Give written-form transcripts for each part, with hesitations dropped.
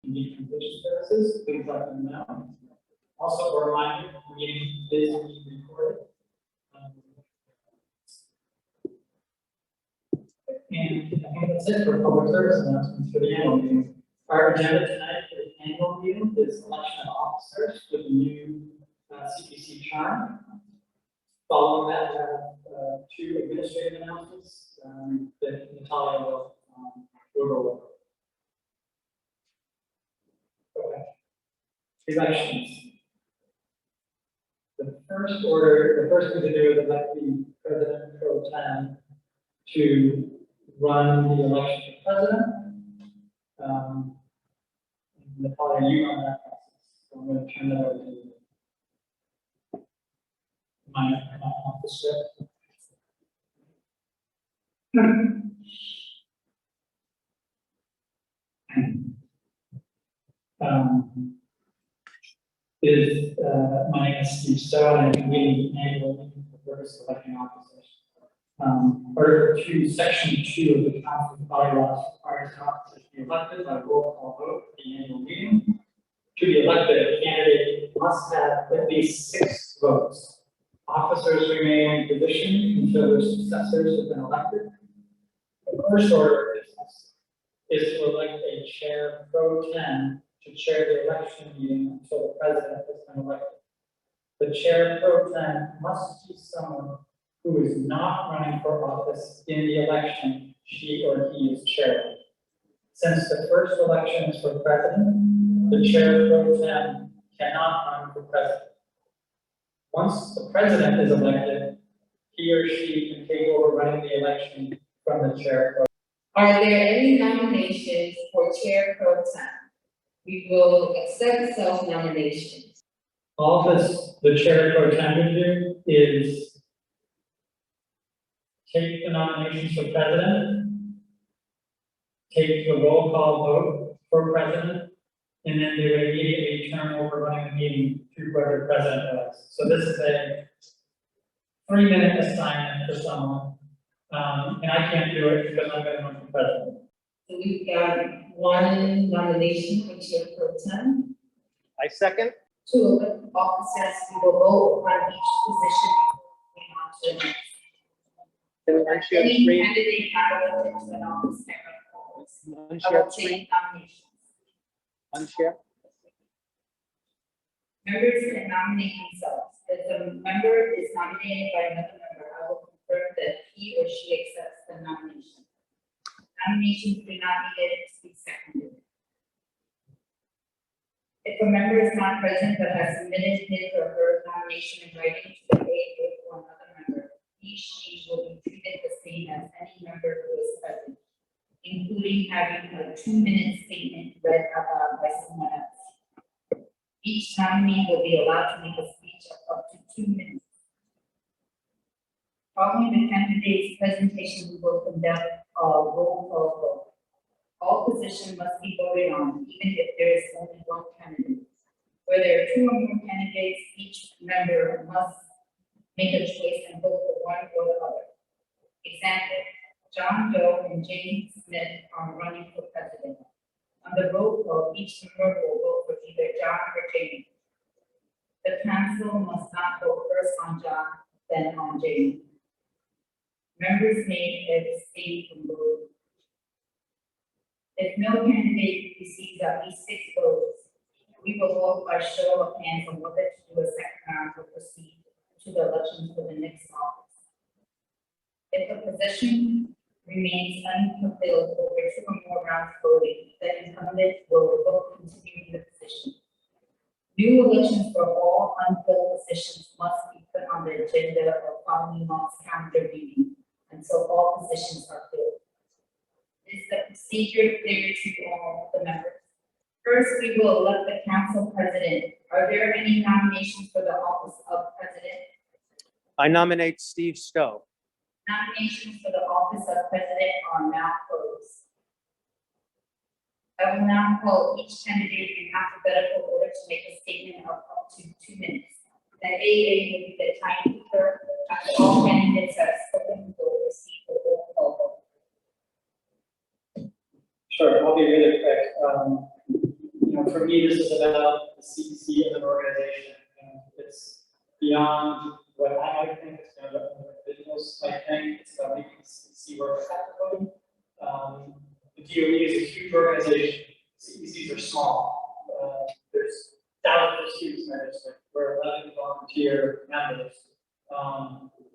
need transition services, please let them know. Also, a reminder, the meeting is being recorded. And I think that's it for public service announcements for the annual meeting. Our agenda tonight for the annual meeting is election of officers with the new CEC charm. Following that, we have two administrative announcements that Natalia will go over. Okay. Elections. The first thing to do is elect the president pro tem to run the election for president. Natalia, you run that process. So I'm going to turn that over to you. My office script. My name is Steve Stowe, and I'm convening the annual meeting for the purpose of electing officers. Article 2, Section 2 of the Council of Body Laws requires an officer to be elected by roll call vote at the annual meeting. To be elected, a candidate must have at least 6 votes. Officers remain in position until their successors have been elected. The first order of business is to elect a chair pro tem to chair the election meeting until the president has been elected. The chair pro tem must be someone who is not running for office in the election she or he is chairing. Since the first election is for president, the chair pro tem cannot run for president. Once the president is elected, he or she can take over running the election from the chair pro tem. Are there any nominations for chair pro tem? We will accept self-nominations. All this the chair pro tem would do is take the nominations for president, take the roll call vote for president, and then they would immediately turn over running the meeting to whoever the president was. So this is a 3-minute assignment for someone, and I can't do it because I'm going to run for president. So we've got one nomination for chair pro tem. I second. To elect officers, we will vote on each position. Unshare Any screen. candidate not elected to an office can run for office. I Unshare will screen. take nominations. Unshare. Members can nominate themselves. If the member is nominated by another member, I will confirm that he or she accepts the nomination. Nominations do not need to be seconded. If a member is not present but has submitted his or her nomination in writing to the page for another member, she will be treated the same as any member who is present, including having a 2-minute statement read out loud by someone else. Each nominee will be allowed to make a speech of up to 2 minutes. Following the candidate's presentation, we will conduct a roll call vote. All positions must be voted on, even if there is only one candidate. Where there are 2 or more candidates, each member must make a choice and vote for one or the other. Example, John Doe and James Smith are running for president. On the roll call, each member will vote for either John or James. The council must not vote first on John, then on James. Members may abstain from voting. If no candidate receives at least 6 votes, we will vote by show of hands on whether to do a second round or proceed to the election for the next office. If a position remains unfulfilled over 2 or more rounds of voting, the incumbent will vote continuing the position. New elections for all unfilled positions must be put on the agenda of following month's calendar meeting until all positions are filled. Is the procedure clear to all the members? First, we will elect the council president. Are there any nominations for the office of president? I nominate Steve Stowe. Nominations for the office of president are now closed. I will now call each candidate in alphabetical order to make a statement of up to 2 minutes. The AA will be the timekeeper. After all candidates have spoken, we will receive the roll call vote. Sure, I'll be really quick. for me, this is about the CEC as an organization, and it's beyond what I might think, it's about what individuals might think, it's about making the CEC work effectively. The DOE is a huge organization, CECs are small, there's thousands of students registered, we're 11 volunteer members.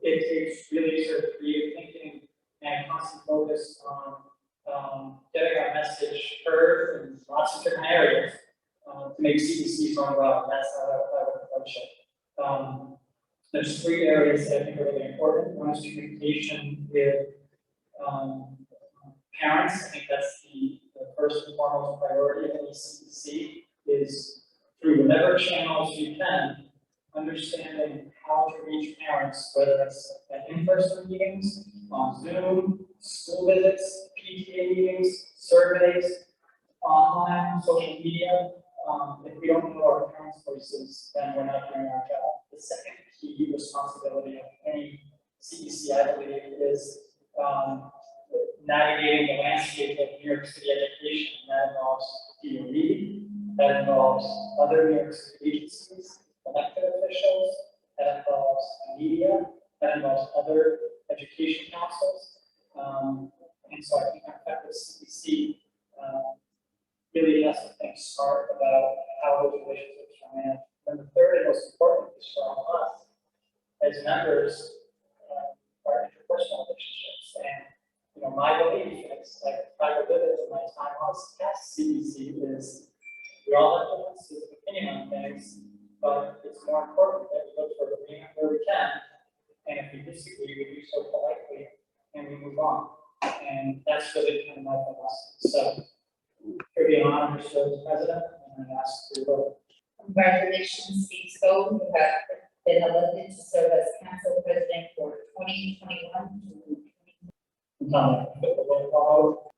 It takes really sort of creative thinking and constant focus on getting our message heard in lots of different areas to make CEC run well. That's how I would approach it. There's 3 areas that I think are really important. One is communication with parents. I think that's the first and foremost priority of any CEC is through whatever channels you can, understanding how to reach parents, whether it's at in-person meetings, on Zoom, school visits, PTA meetings, surveys, online, social media. If we don't know our parents' voices, then we're not doing our job. The second key responsibility of any CEC, I believe, is navigating the landscape of New York City education. That involves DOE, that involves other New York City agencies, elected officials, that involves media, that involves other education councils. And so I think that the CEC really has to think smart about how those relationships are managed. And the third and most important is for all of us as members, our interpersonal relationships. And my belief, and it's like I live it in my time on CEC, is we all have differences of opinion on things, but it's more important that we look for agreement where we can. And if we disagree, we do so politely and we move on. And that's really kind of my philosophy. So, here be an honor to serve as president, and I ask for your vote. Congratulations, Steve Stowe, who have been elected to serve as council president for 2021 to So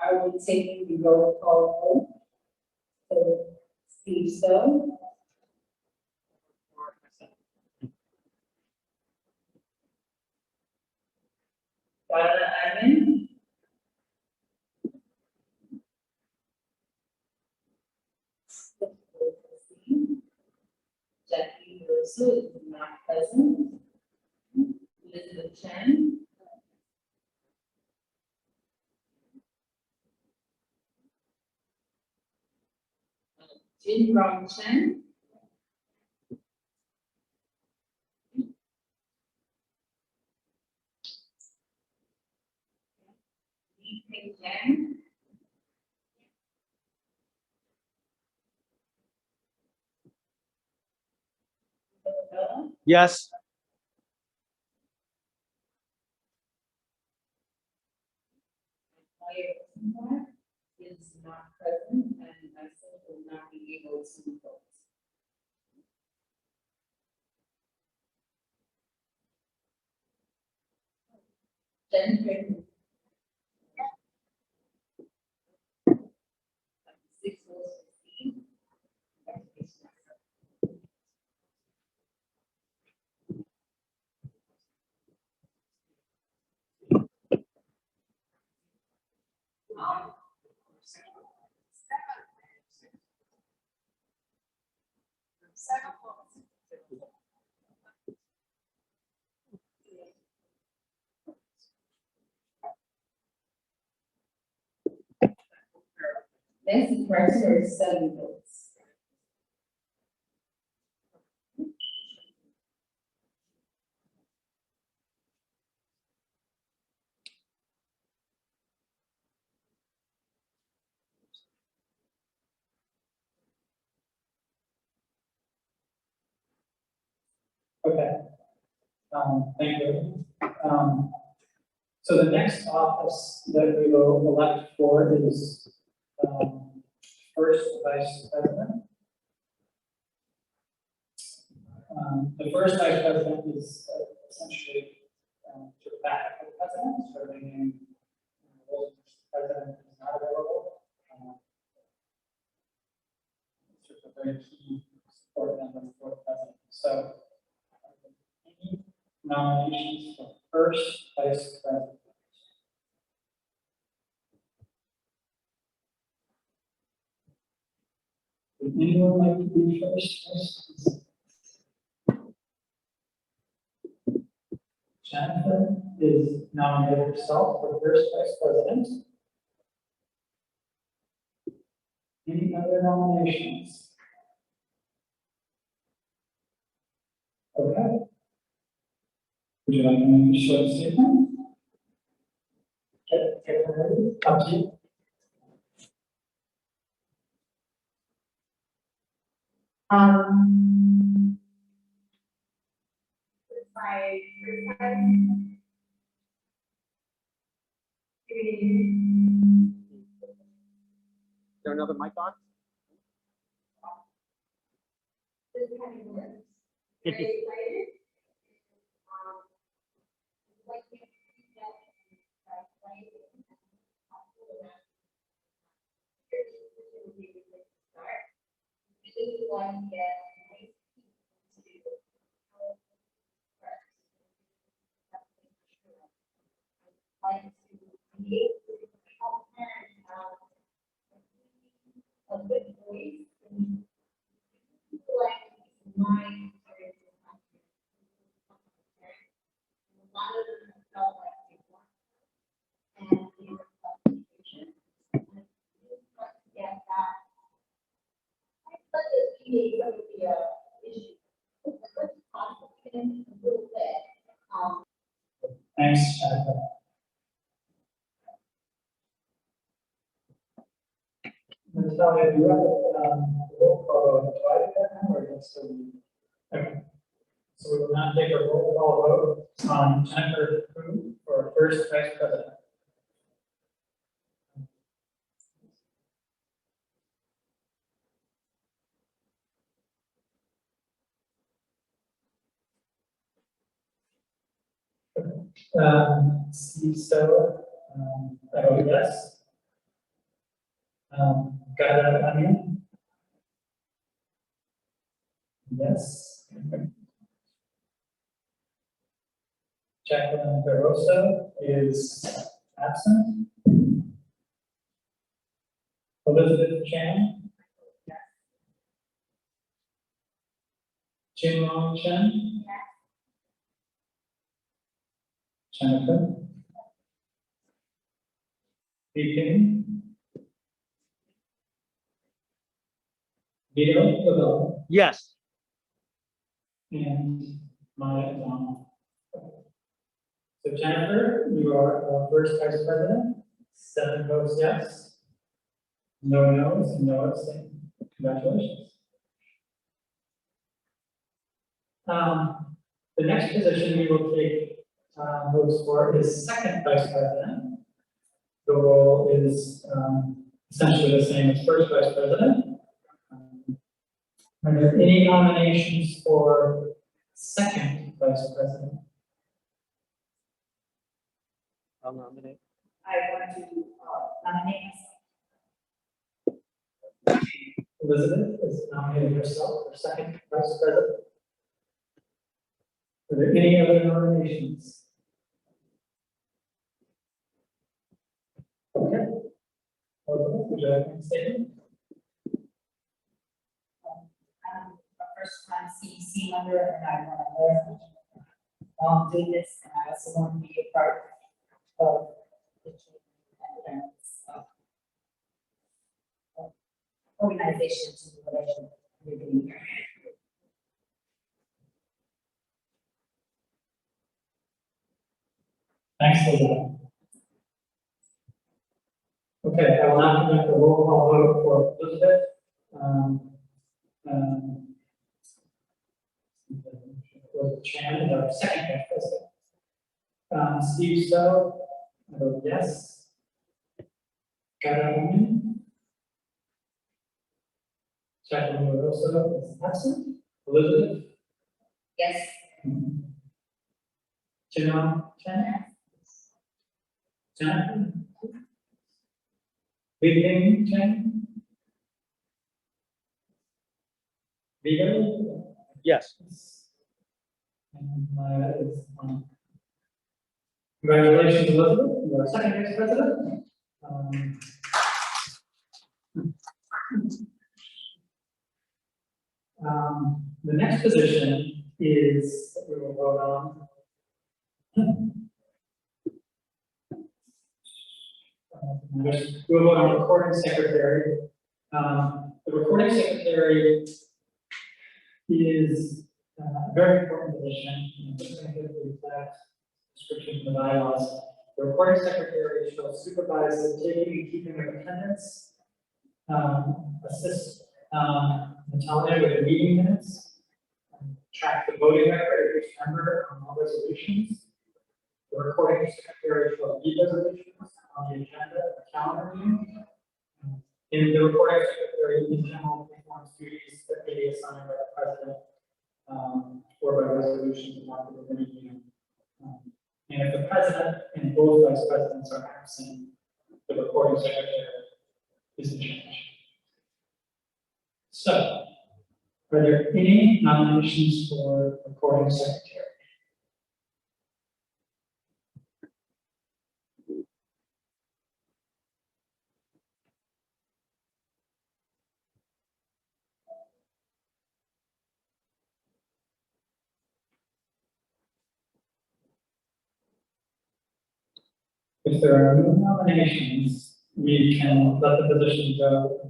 I will take the roll call vote. So Steve Stowe, Donna Ivan, Jackie Russo is not present. Elizabeth Chen, Jin Rong Chen, Li Ping Yang, Isabella, Yes. Maya Rosenblatt is not present and myself will not be able to vote. Jennifer. 6 votes for Steve. Nancy Pricer is 7 votes. Okay. Thank you. So the next office that we will elect for is first vice president. The first vice president is essentially to the back of the president, serving in roles in which the president is not available. It's just a very key support member for the president. So, any nominations for first vice president? Anyone like to be first? Jennifer is nominated herself for first vice president. Any other nominations? Okay. Would you like to make a short statement? Get ready. Up to you. My Is there another mic on? this kind of works. Very excited. Like you get start. This is one get nice to like to create help parents have a good voice and like my experience with my parents. A lot of them felt like they weren't and they were communication. And it's hard to get that. I thought this PA would be a issue. But confident a little bit. Thanks, Jennifer. Natalia, do you have roll call divided that time or just so we? Okay. So we will now take a roll call vote on Jennifer Fu for first vice president. Steve Stowe, I vote yes. Got Onion? Yes. Jacqueline Barroso is absent. Elizabeth Chan? Jim Long Chen? Jennifer? Beacon? Vito Laval? Yes. And Maya Donald. So Jennifer, you are our first vice president. 7 votes yes. No no's and no abstain. Congratulations. The next position we will take votes for is second vice president. The role is essentially the same as first vice president. Are there any nominations for second vice president? I'll nominate. I want to nominate Elizabeth is nominated herself for second vice president. Are there any other nominations? Okay. Elizabeth, would you like to statement? I'm a first time CEC member and I want to learn doing this and I also want to be a part of the children and organization to what I should be doing. Thanks, Elizabeth. Okay, I will now conduct a roll call vote for Elizabeth. Was Chan, our second vice president. Steve Stowe, I vote yes. Karen. Jacqueline Rosa is absent. Elizabeth. Yes. Chen. Jennifer. Vivian Chen. Vito. Yes. And Maya is on. Congratulations, Elizabeth, you are second vice president. The next position is, that we will vote on. We'll vote on recording secretary. The recording secretary is a very important position. I'm just going to give the exact description from the bylaws. The recording secretary shall supervise the taking and keeping of attendance, assist Natalia with the meeting minutes, track the voting record of each member on all resolutions. The recording secretary shall lead resolutions on the agenda of the calendar meeting. In the recording secretary, in general, performs duties that may be assigned by the president or by resolution adopted within a meeting. And if the president and both vice presidents are absent, the recording secretary is in charge. So, are there any nominations for recording secretary? If there are no nominations, we can let the position go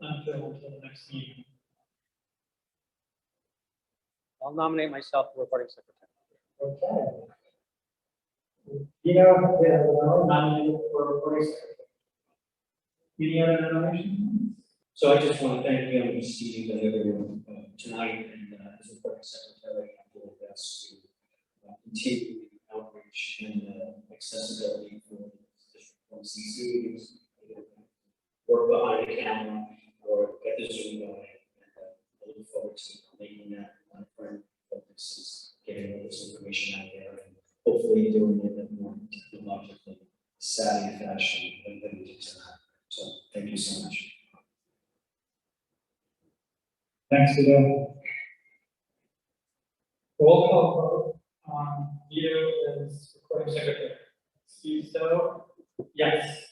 until the next meeting. I'll nominate myself for recording secretary. Okay. You know, there are nominated for recording secretary. Any other nominations? So I just want to thank Steve and everyone tonight, and as a corporate secretary, I do my best to continue the outreach and accessibility for the district from CEC, work behind the camera or get the Zoom going. And I look forward to making that my friend focus is getting all this information out there and hopefully doing it in a more technologically savvy fashion than we did tonight. So thank you so much. Thanks, Vito. Roll call vote on Vito as recording secretary. Steve Stowe? Yes.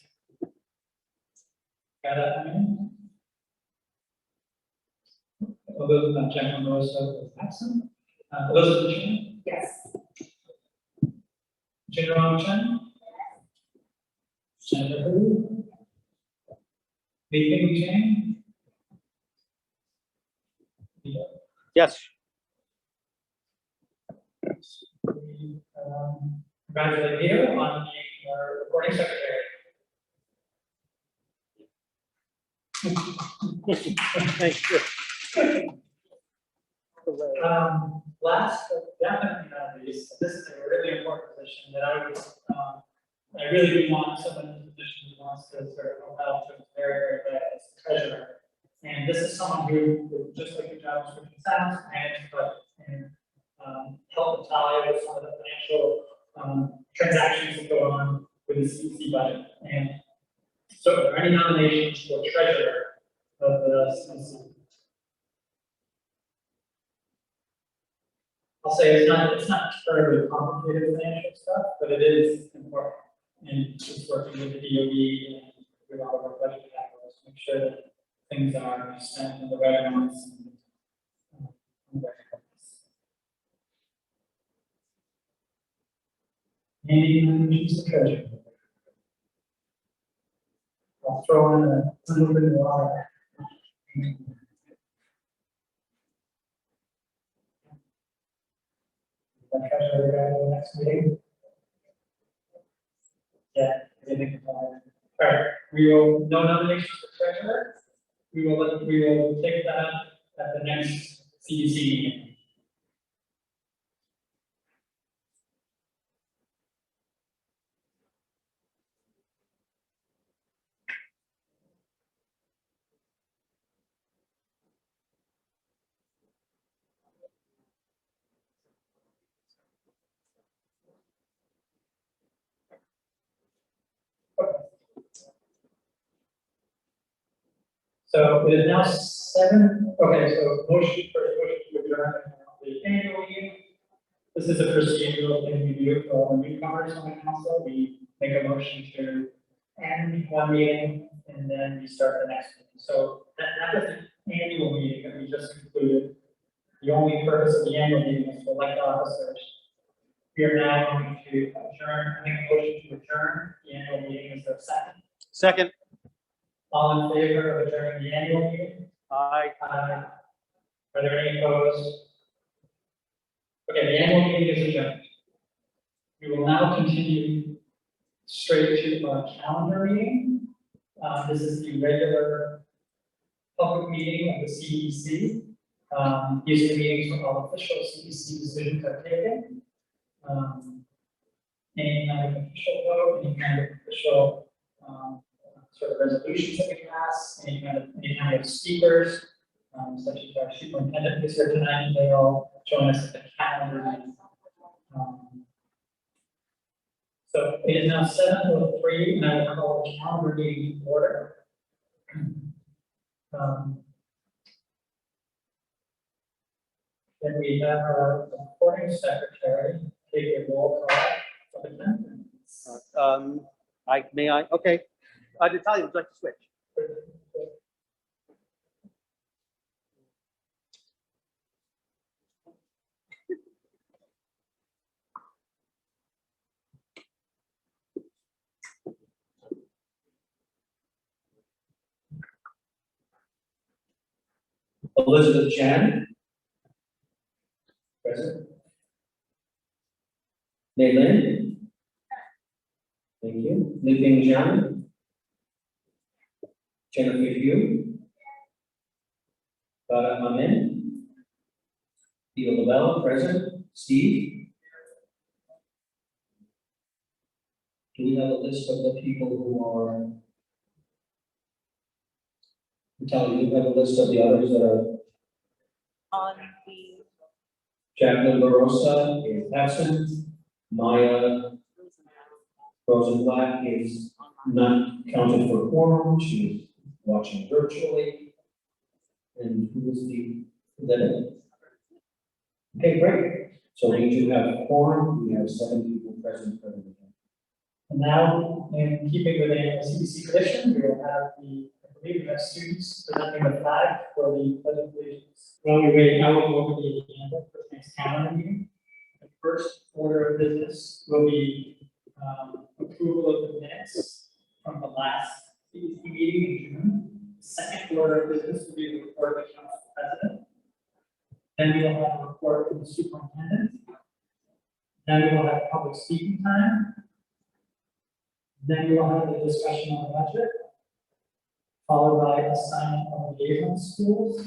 Got that, I mean? Elizabeth Jennifer Rosa is absent. Elizabeth Chen? Yes. General Chen? Jennifer Hu? Li Jane? Yes. Congratulate Vito on being our recording secretary. Thank you. Last but definitely not least, this is a really important position that I really do want someone in the position who wants to sort of help out to very, very bad as the treasurer. And this is someone who just like the job description sounds, manage, but help Natalia with some of the financial transactions that go on with the CEC budget. And so, are there any nominations for treasurer of the CEC? I'll say it's not terribly complicated financial stuff, but it is important. And just working with the DOE and with all of our budget categories to make sure that things are spent in the right amounts. Any nominations for treasurer? I'll throw in a little bit of water. Treasurer at the next meeting. Yeah, I think. All right, we will, no nominations for treasurer. We will take that at the next CEC meeting. So it is now 7. Okay, so motion to adjourn the annual meeting. This is a procedural thing we do for all the newcomers on the council. We make a motion to end one meeting and then we start the next meeting. So that was an annual meeting that we just concluded. The only purpose of the annual meeting is to elect officers. We are now going to adjourn, make a motion to adjourn the annual meeting. Is there a second? Second. All in favor of adjourning the annual meeting? Aye. Aye. Are there any opposed? Okay, the annual meeting is adjourned. We will now continue straight to our calendar meeting. This is the regular public meeting of the CEC. These are the meetings where all official CEC decisions are taken. Any kind of official vote, any kind of official sort of resolutions that we pass, any kind of speakers, such as our superintendent is here tonight, and they all join us at the calendar meeting. So it is now 7:03, and I will call the calendar meeting to order. Then we have our recording secretary take a roll call of attendance. Okay. Natalia, would you like to switch? Elizabeth Chan. Present. Naylin. Thank you. Liping Zhang. Jennifer Yu. Farah Amin. Theo Lavelle, present. Steve. Do we have a list of the people who are? Natalia, do you have a list of the others that are? On the Jacqueline Barossa is absent. Maya Rosenblatt is not counted for quorum. She is watching virtually. And who is is that it? Okay, great. So we do have quorum. We have 7 people present for the meeting. And now, in keeping with the CEC tradition, we will have I believe we have students presenting the flag for the pledge of allegiance. While we wait, I will go over the agenda for the next calendar meeting. The first order of business will be approval of the minutes from the last CEC meeting in June. The second order of business will be the report of the council president. Then we will have a report from the superintendent. Then we will have public speaking time. Then we will have the discussion on the budget, followed by assignment of liaison schools.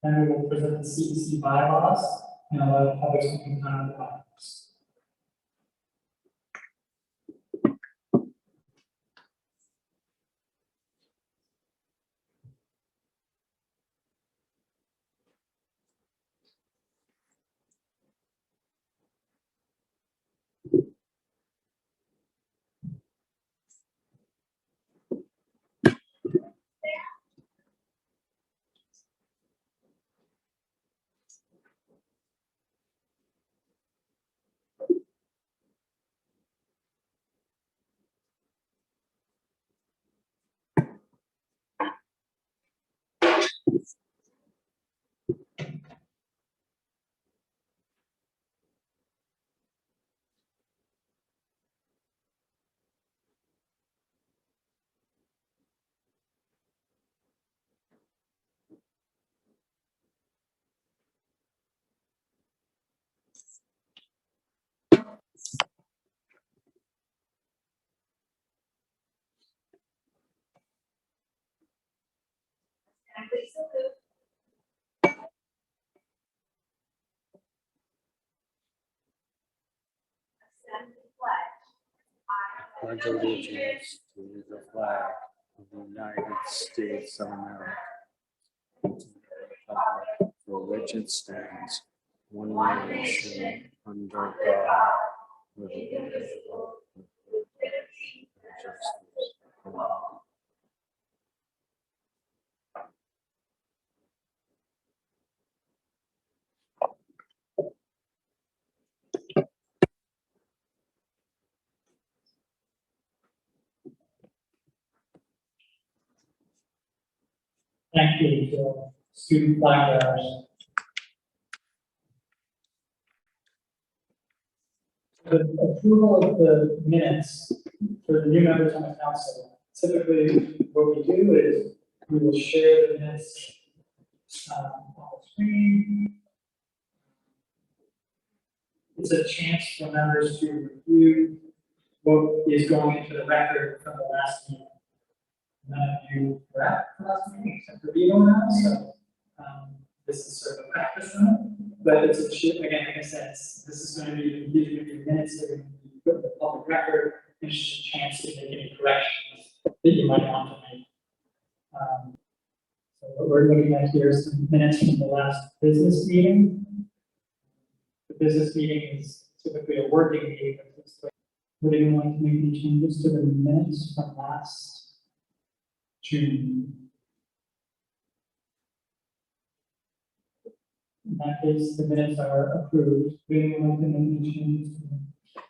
Then we will present the CEC bylaws and allow public speaking time on the bylaws. and please salute. Stand the flag. Pledge allegiance to the flag of the United States of America, and to the republic for which it stands, one nation, under God, with indivisible, with liberty and justice for all. Thank you to student flag bearers. The approval of the minutes for the new members on the council. Typically, what we do is we will share the minutes on the screen. It's a chance for members to review what is going into the record from the last meeting. None of you were at the last meeting except for Vito now, so this is sort of a practice run. But it's again, like I said, this is going to be these are going to be minutes that are going to be put in the public record. There's just a chance to make any corrections that you might want to make. So what we're looking at here is some minutes from the last business meeting. The business meeting is typically a working meeting. Would anyone like to make any changes to the minutes from last June? In that case, the minutes are approved. Would anyone like to make any changes to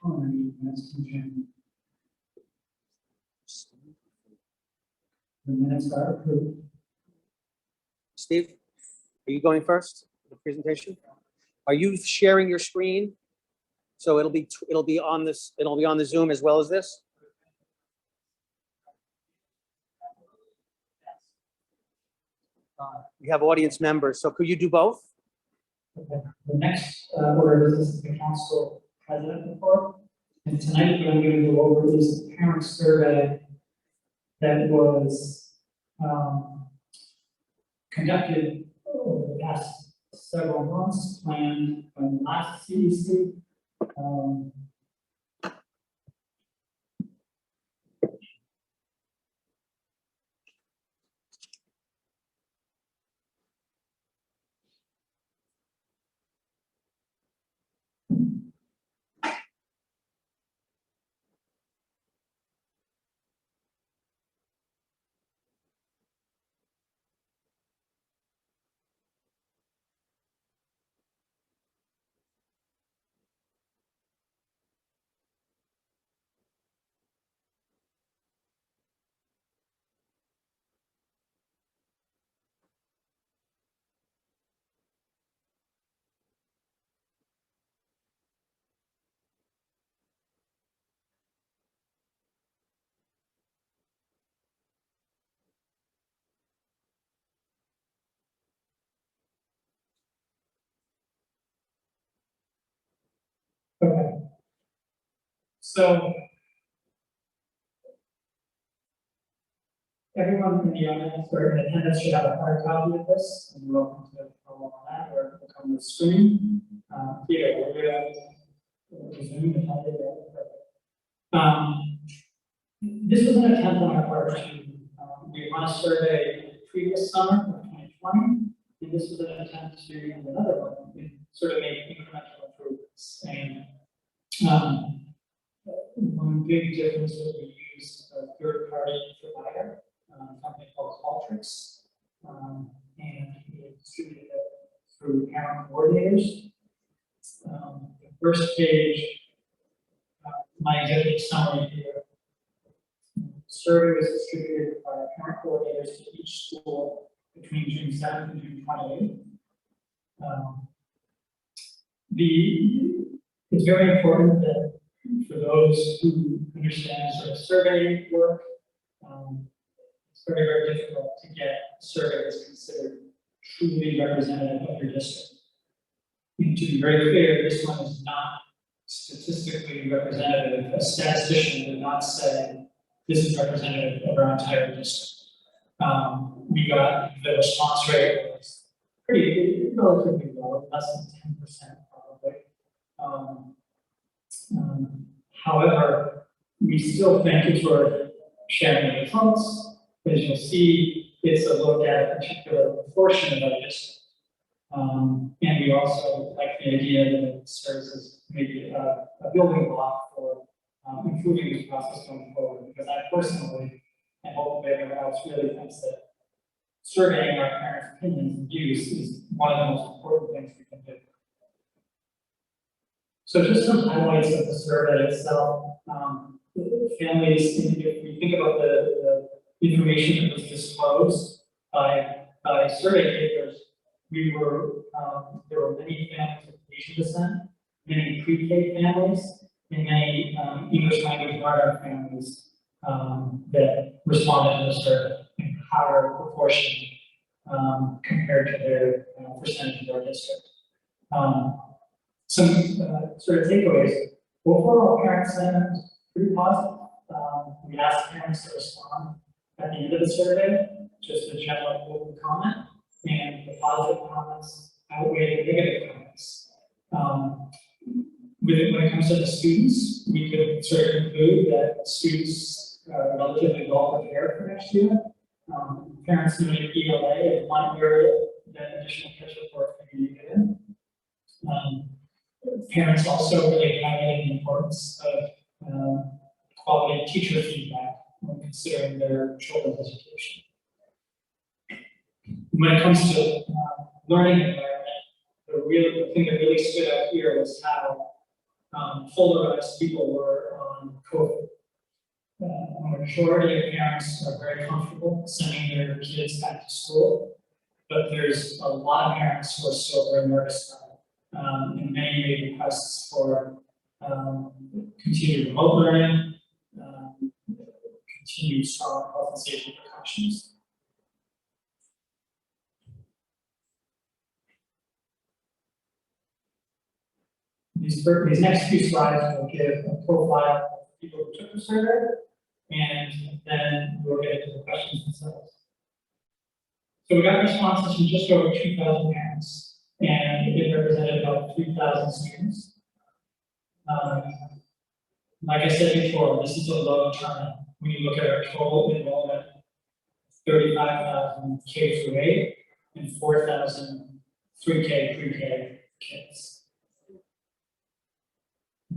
the minutes from June? The minutes are approved. Steve, are you going first for the presentation? Are you sharing your screen? So it'll be on the Zoom as well as this? We have audience members, so could you do both? Okay. The next order of business is the council president report. And tonight, what I'm going to go over is the parent survey that was conducted over the past several months, planned by the last CEC. Okay. So everyone in the audience or in attendance should have a hard copy of this, and you're welcome to follow on that or click on the screen. Here, this was an attempt on our part to we run a survey the previous summer of 2020, and this was an attempt to do another one and sort of make incremental improvements. And one big difference was we used a third-party provider, a company called Qualtrics, and we distributed it through parent coordinators. The first page, my executive summary here. Survey was distributed by parent coordinators to each school between June 7th and June 28th. It's very important that for those who understand sort of survey work, it's very, very difficult to get surveys considered truly representative of your district. And to be very clear, this one is not statistically representative. A statistician would not say this is representative of our entire district. We got the response rate was pretty relatively low, less than 10% probably. However, we still think it's worth sharing the results. As you'll see, it's a look at a particular proportion of our district. And we also like the idea that it serves as maybe a building block for improving this process going forward. Because I personally, and hopefully everyone else really thinks that surveying our parents' opinions and views is one of the most important things we can do. So just some highlights of the survey itself. Families, if we think about the information that was disclosed by survey papers, there were many families of Asian descent, many pre-K families, and many English language learner families that responded to the survey in higher proportion compared to their percentage of our district. Some sort of takeaways. Overall, parent sentiment was pretty positive. We asked parents to respond at the end of the survey, just a general open comment, and the positive comments outweigh the negative comments. When it comes to the students, we could sort of conclude that students are relatively well prepared for next year. Parents noted ELA as one area that additional catch report can be given. Parents also really highlighted the importance of quality teacher feedback when considering their children's education. When it comes to learning environment, the thing that really stood out here was how polarized people were on COVID. A majority of parents are very comfortable sending their kids back to school, but there's a lot of parents who are still very nervous about it. And many made requests for continued remote learning, continued strong health and safety precautions. These next few slides will give a profile of the people who took the survey, and then we'll get into the questions themselves. So we got responses from just over 2,000 parents, and it represented about 3,000 students. Like I said before, this is a low turnout. When you look at our total enrollment, 35,000 K through 8 and 4,000 3K, pre-K kids.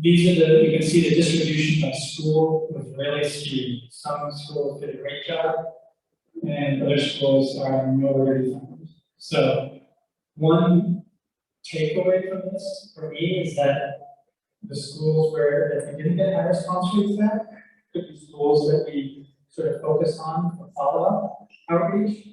These are you can see the distribution by school was really skewed. Some schools did a great job, and other schools are nowhere to be found. So one takeaway from this for me is that the schools where we didn't get high response rates back could be schools that we sort of focus on for follow-up outreach,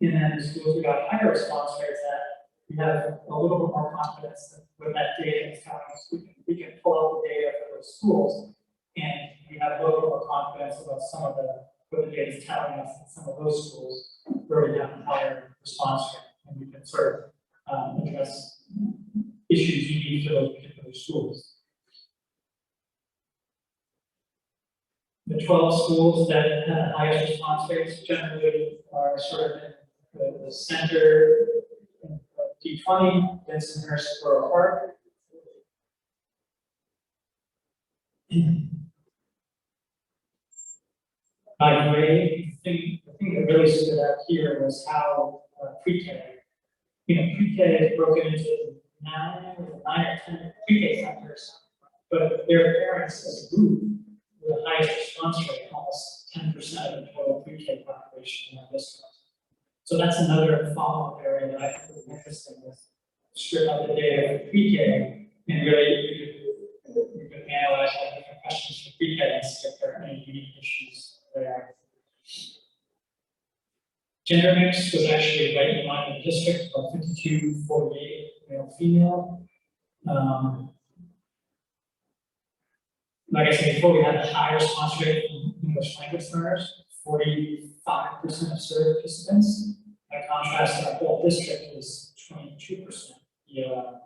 and then the schools we got higher response rates at, we have a little bit more confidence that with that data is telling us we can pull out the data for those schools, and we have a little bit more confidence about some of what the data is telling us in some of those schools where we have a higher response rate, and we can sort of address issues unique to those particular schools. The 12 schools that had the highest response rates generally are sort of in the center of D20, Bensonhurst, Borough Park. By grade, the thing that really stood out here was how pre-K, pre-K is broken into 9 or 10 pre-K centers, but their parents as a group were the highest response rate, almost 10% of the total pre-K population in our district. So that's another follow-up area that I think would be interesting, is strip out the data for pre-K and really we could analyze all different questions for pre-K and see if there are any unique issues there. Gender mix was actually right in line with the district, about 52-48 male female. Like I said before, we had a high response rate from English language learners, 45% of survey participants. By contrast, our whole district was 22% ELL.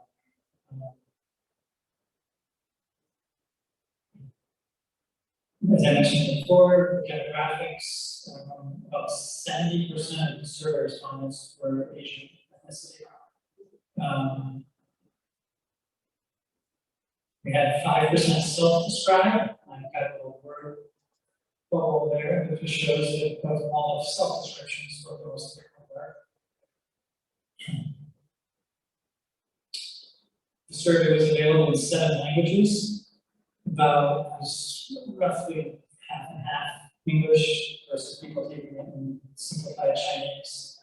As I mentioned before, demographics, about 70% of the survey respondents were Asian ethnicity. We had 5% self-described. I've got a little word bubble there that just shows that of all of self-descriptions for those that are. The survey was available in 7 languages. About roughly half and half English versus people taking it in simplified Chinese.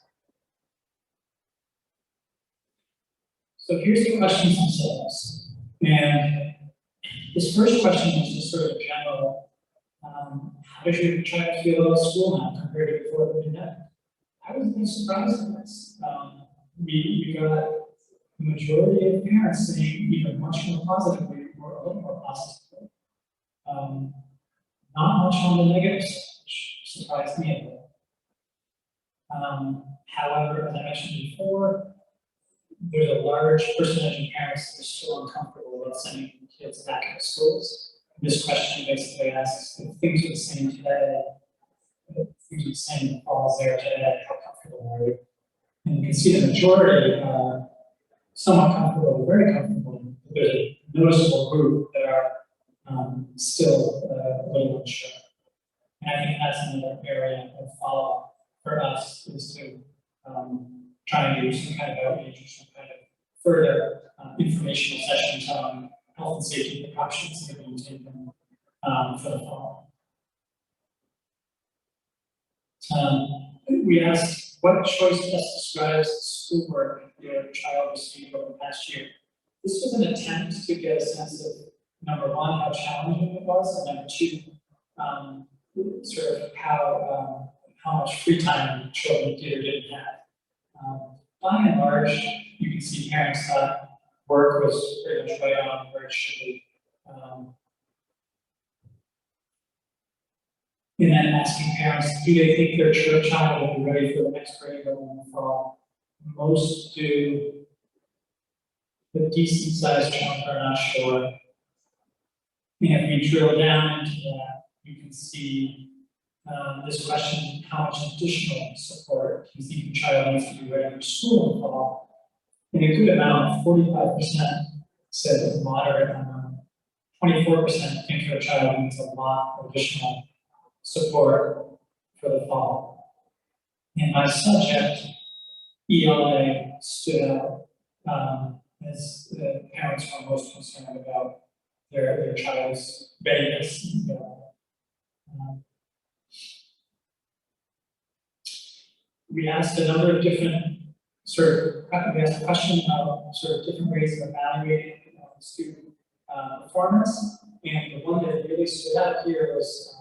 So here's the questions themselves. And this first question is just sort of general. How does your child feel about school now compared to before the pandemic? I was really surprised at this. We got the majority of parents saying either much more positively or a little more positively. Not much on the negative side, which surprised me a bit. However, as I mentioned before, there's a large percentage of parents that are still uncomfortable with sending kids back into schools. This question basically asks if things are the same today, if things are the same in the fall as they are today, how comfortable are you? And you can see the majority are somewhat comfortable, very comfortable. But there's a noticeable group that are still a little unsure. And I think that's another area of follow-up for us is to try and do some kind of outreach or some kind of further informational sessions on health and safety precautions that are being taken for the fall. We asked what choice best describes the schoolwork your child received over the past year. This was an attempt to get a sense of, number one, how challenging it was, and number two, sort of how much free time children did or didn't have. By and large, you can see parents thought work was pretty much right on where it should be. And then asking parents, do they think their child will be ready for the next grade level in the fall? Most do. The decent sized chunk are not sure. And if we drill down into that, you can see this question, how much additional support do you think your child needs to be ready for school in the fall? In a good amount, 45% said moderate amount. 24% think their child needs a lot of additional support for the fall. And by subject, ELA stood out as the parents were most concerned about their child's readiness. We asked a number of different we asked a question about sort of different ways of evaluating student performance. And the one that really stood out here was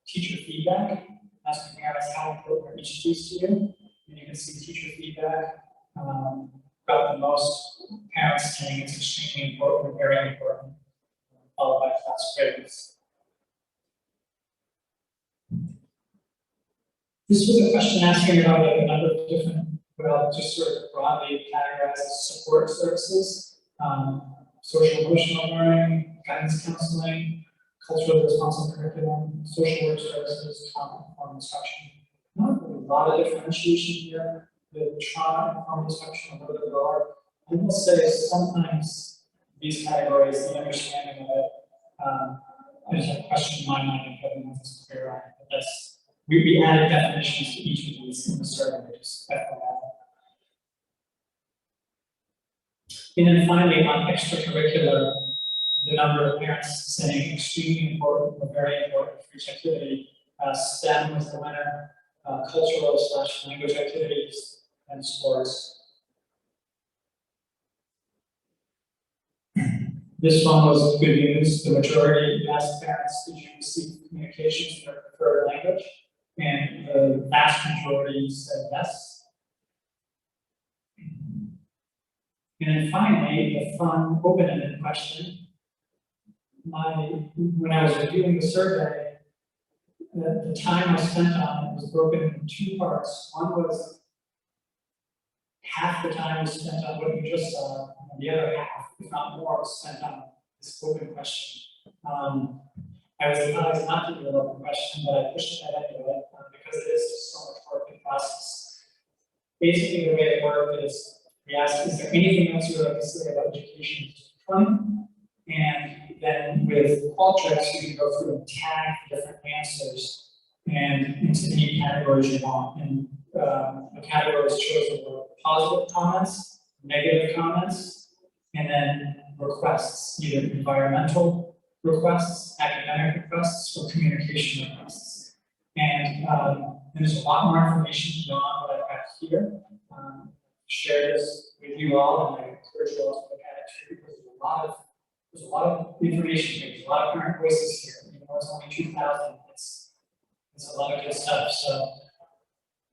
teacher feedback, asking parents how important are each of these to you. And you can see teacher feedback got the most parents saying it's extremely important or very important, followed by class grades. This was a question asking about a number of different, well, just sort of broadly categorized as support services, social emotional learning, guidance counseling, culturally responsive curriculum, social work services, trauma-informed instruction. Not really a lot of differentiation here. The trauma-informed instruction a little bit lower. I will say sometimes these categories, the understanding of it, I just have a question in my mind of whether it's clear on it, but that's. We added definitions to each of these in the survey, just FYI. And then finally, on extracurricular, the number of parents saying extremely important or very important for each activity, STEM was the winner, cultural/language activities, and sports. This one was good news. The majority asked parents, did you receive communications in their preferred language? And the vast majority said yes. And then finally, the fun, open-ended question. When I was reviewing the survey, the time I spent on it was broken into two parts. One was half the time was spent on what you just saw, and the other half, if not more, was spent on this open question. I was advised not to do an open question, but I pushed it anyway because it is just so much work in process. Basically, the way it worked is we asked, is there anything else you would like to say about education in 2020? And then with Qualtrics, you can go through and tag different answers and into any categories you want. And the categories chosen were positive comments, negative comments, and then requests, either environmental requests, academic requests, or communication requests. And there's a lot more information beyond what I've got here. Share this with you all, and I encourage you all to look at it too, because there's a lot of information here. There's a lot of current voices here. Even though it's only 2,000, it's a lot of good stuff. So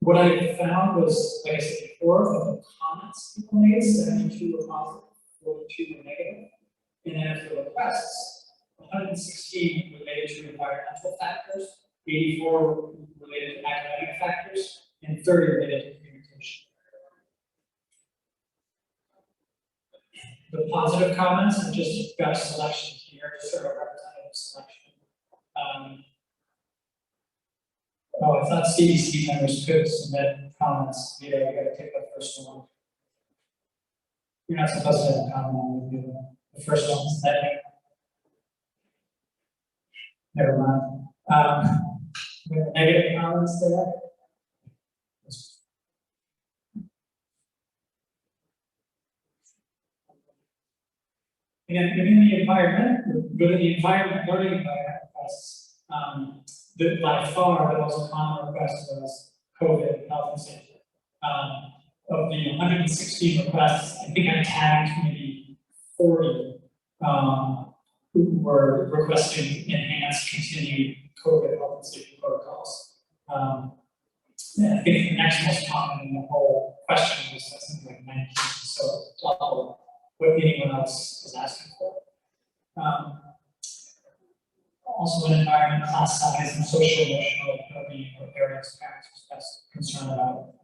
What I found was, like I said before, of the comments people made, 72 were positive, 42 were negative. And then of the requests, 116 related to environmental factors, 84 related to academic factors, and 30 related to communication. The positive comments have just got a selection here, just sort of a representative selection. Oh, I thought CEC members could submit comments. Yeah, we gotta take that first one. You're not supposed to have a comment on the first one is that. Never mind. We have negative comments there. And within the environment, learning environment requests, by far the most common request was COVID, health and safety. Of the 116 requests, I think I tagged maybe 40 who were requesting enhanced continued COVID health and safety protocols. And I think the next most common in the whole question was something like 19, so double what anyone else was asking for. Also, an environment, class size, and social emotional well-being were areas parents expressed concern about.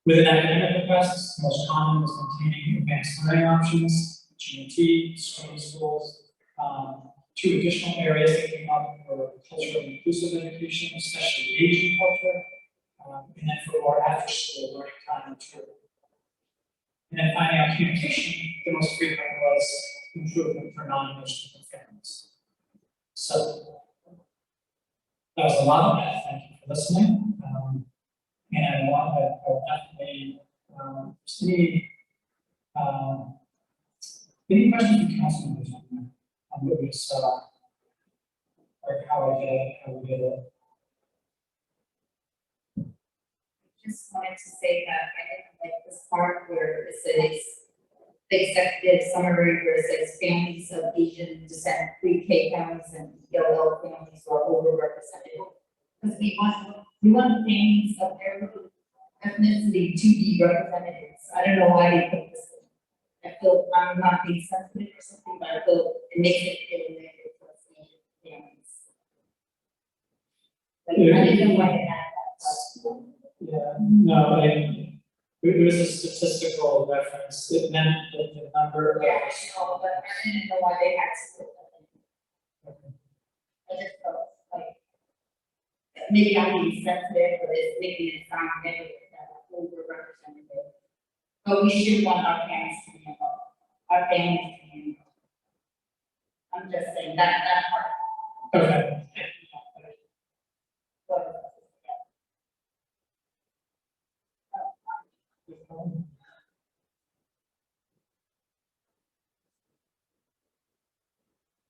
Within academic requests, the most common was maintaining advanced learning options, G&T, swimming schools. Two additional areas that came up were culturally inclusive education, especially Asian culture, and then for more after-school learning time and touring. And then finally, on communication, the most frequent was improvement for non-English families. So that was a lot of that. Thank you for listening. And I will definitely any questions from council members on what we saw, or how we did it. Just wanted to say that I didn't like this part where it says the executive summary where it says families of Asian descent, pre-K families and ELL families are overrepresented. Because we want families of every ethnicity to be represented. I don't know why they put this in. I feel I'm not being sensitive or something, but I feel it makes it feel negative for Asian families. Like, I didn't know why they had that. Yeah, no, it was a statistical reference. It meant that the number of. Yeah, I know, but I didn't know why they had to put that in. I just felt like, maybe I'm being sensitive, but it's making it sound negative, that we're overrepresented. But we should want our parents to be involved, our families to be involved. I'm just saying that part. Okay. But,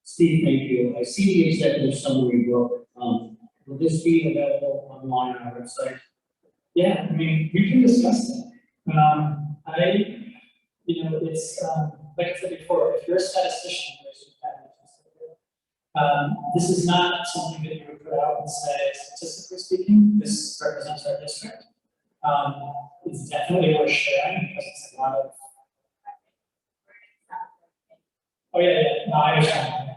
Steve, thank you. I see the executive summary book. Will this be available online on our website? Yeah, I mean, we can discuss that. It's, like I said before, if you're a statistician, this is not something that you would put out and say, statistically speaking, this represents our district. It's definitely worth sharing because it's a lot of. Oh, yeah, no, I understand.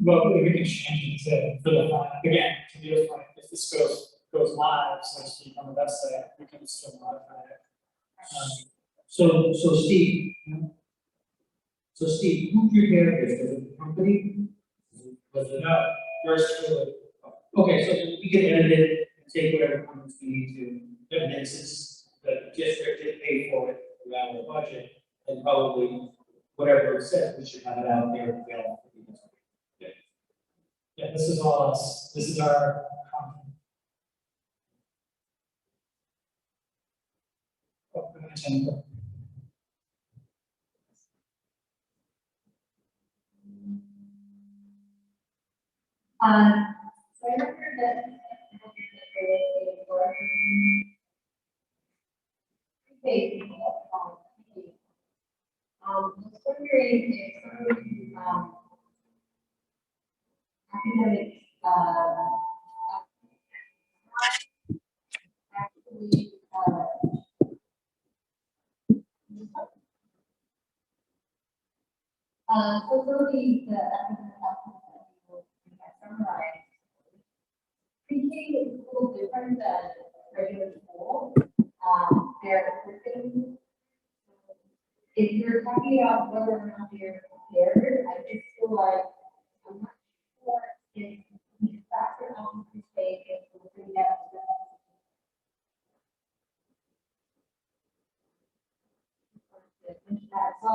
Well, we can change it for the fine. Again, to the point, if this goes live, so to speak, on the website, we can still modify it. So Steve, who prepared this? Was it the company? Was it? No, yours truly. Okay, so we can edit it and take whatever comments we need to, and then since the district did pay for it around the budget, then probably whatever it says, we should have it out there available for people. Yeah, this is all us. This is our content. Oh, I'm gonna change it. so I remember that. Okay. I was wondering if some of the academic Actually, so for the academic outcomes that we have summarized, pre-K is a little different than regular school. Their curriculum, if you're talking about whether or not they're prepared, I just feel like I'm not sure if we factor out the mistake if we're bringing that. So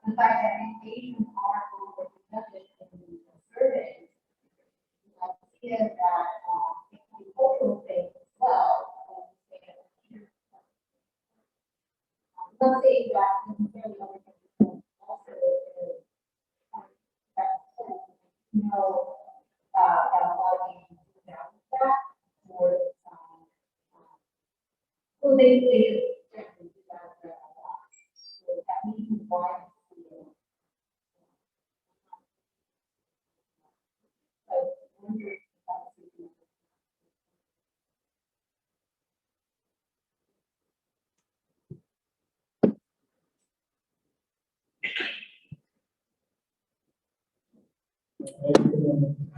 the fact that engagement are overrepresented in the survey, I see it that the cultural thing as well. I'm not saying that necessarily other people also is you know that a lot of people do that or well they just definitely do that a lot. So that means why.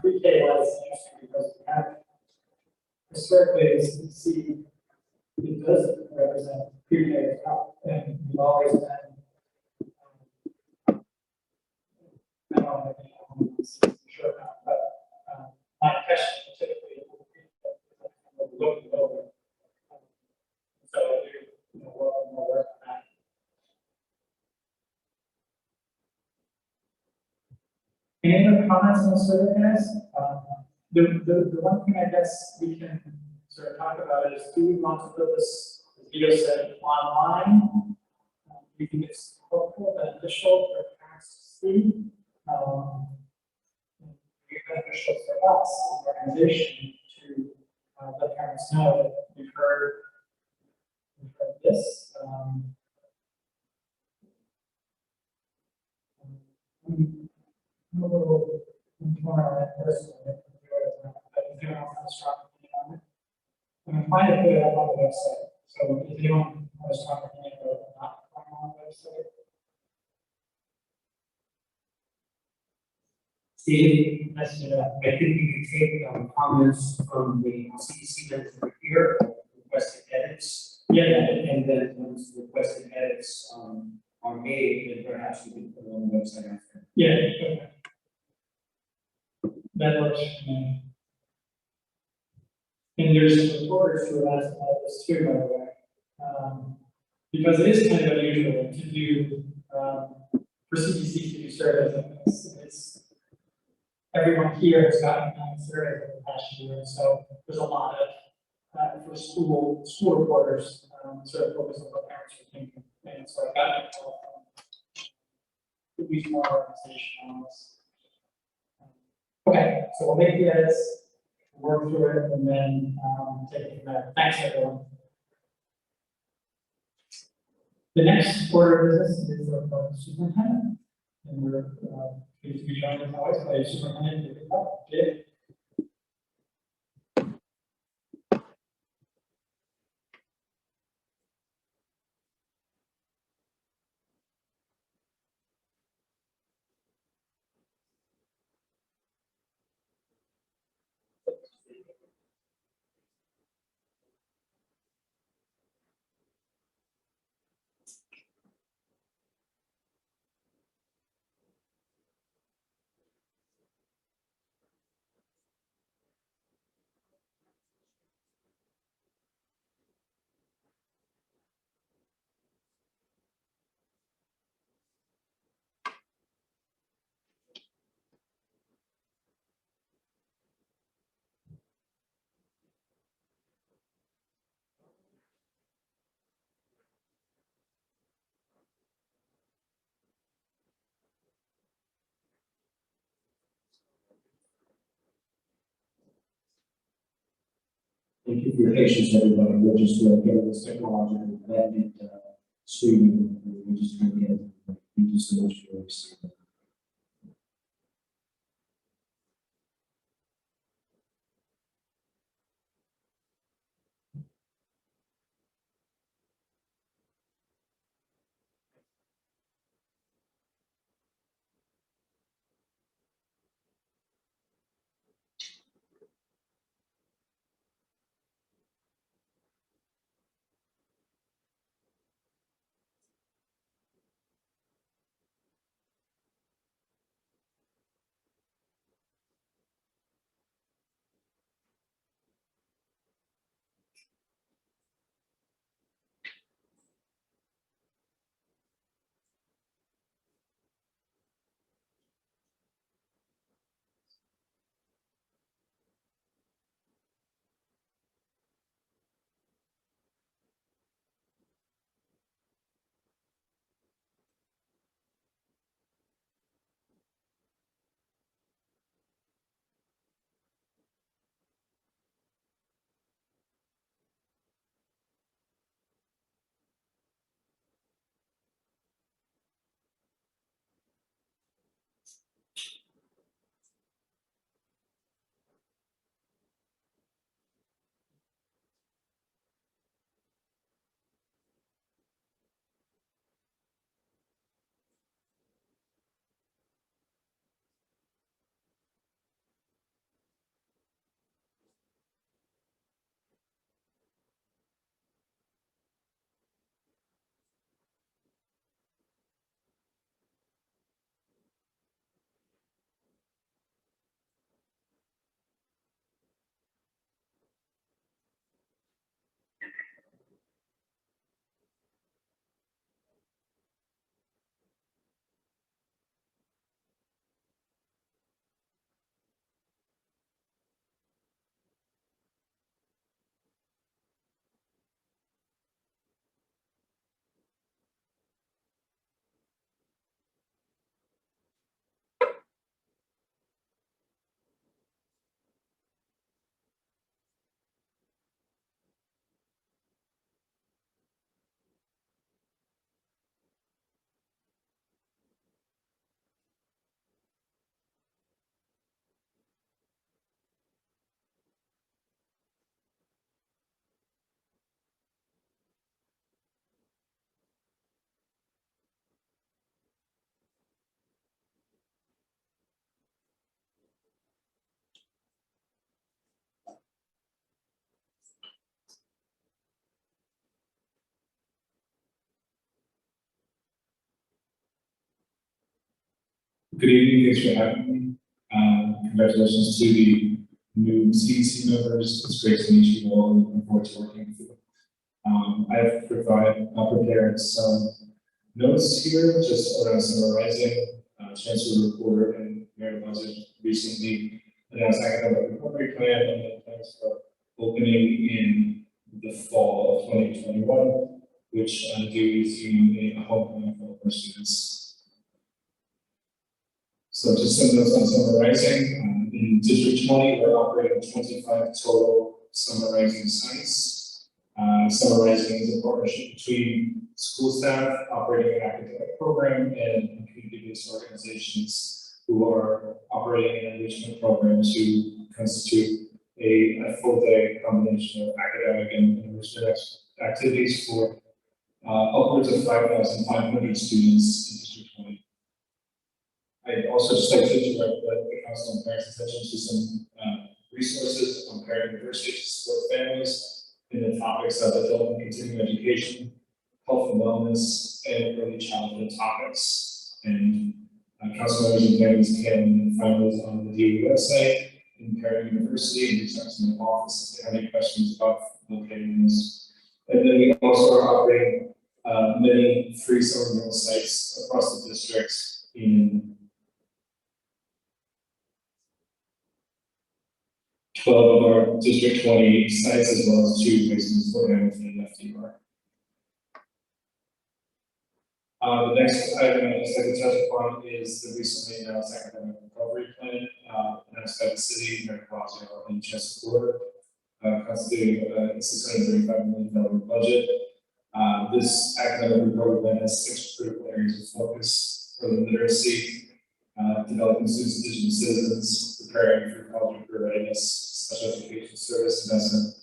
Pre-K was interesting because we have historically, CEC, it does represent pre-K as well, and we've always been, I don't know if anyone's sure about, but my question typically will be looking over. So, you know, welcome more work on that. Any other comments on the survey, guys? The one thing I guess we can sort of talk about is, do we want to put this video set online? We think it's helpful, beneficial for parents to see. Be beneficial for us, as an organization, to let parents know that we've heard this. I'm a little torn on that personally. But if anyone has a strong opinion on it, I'm going to find it put it up on the website. So if anyone has a strong opinion about it not putting on the website. Steve, I think we can take comments from the CEC members who are here, requested edits. Yeah. And then once the requested edits are made, then perhaps we can put it on the website after. Yeah. Okay. That works for me. And there's some reporters who have asked about this too, by the way. Because it is kind of unusual to do, for CEC to do surveys like this. It's, everyone here has gotten surveys over the past year, so there's a lot of, for school reporters, sort of focus on what parents are thinking. And so I've gotten at least more organization on this. Okay, so we'll make the edits, work through it, and then take it from there. Thanks, everyone. The next order of business is the superintendent. And we're pleased to be joined as always by Superintendent David Bell. Dave? Thank you for your patience, everybody. We're just getting this technological development streaming. We're just trying to get it. Thank you so much for your service. Good evening, thanks for having me. Congratulations to the new CEC members. It's great to meet you all and looking forward to working with you. I've prepared some notes here, just around summarizing. Chancellor Reporter and Mayor Buzzard recently announced academic recovery plan and the plans for opening in the fall of 2021, which DOE is seeing a homecoming for our students. So just some notes on summarizing. In District 20, we're operating 25 total summarizing sites. Summarizing is a partnership between school staff operating an academic program and community-based organizations who are operating an enrichment program to constitute a full-day combination of academic and enrichment activities for upwards of 5,500 students in District 20. I'd also just like to direct the council and parents' attention to some resources on parent diversity to support families in the topics of adult and continuing education, health and wellness, and early childhood topics. And council members and families can find those on the DOE website in Parent University and reach out to my office if they have any questions about locating this. And then we also are operating many free summer meal sites across the district in 12 of our District 20 sites, as well as 2 placements for Hamilton and FDR. The next item I'd just like to touch upon is the recently announced academic recovery plan announced by the city, Mayor Blasio, and Chancellor Reporter, constituting a $635 million budget. This academic recovery plan has 6 critical areas of focus: early literacy, developing students and digital citizens, preparing for college and career readiness, special education service investment,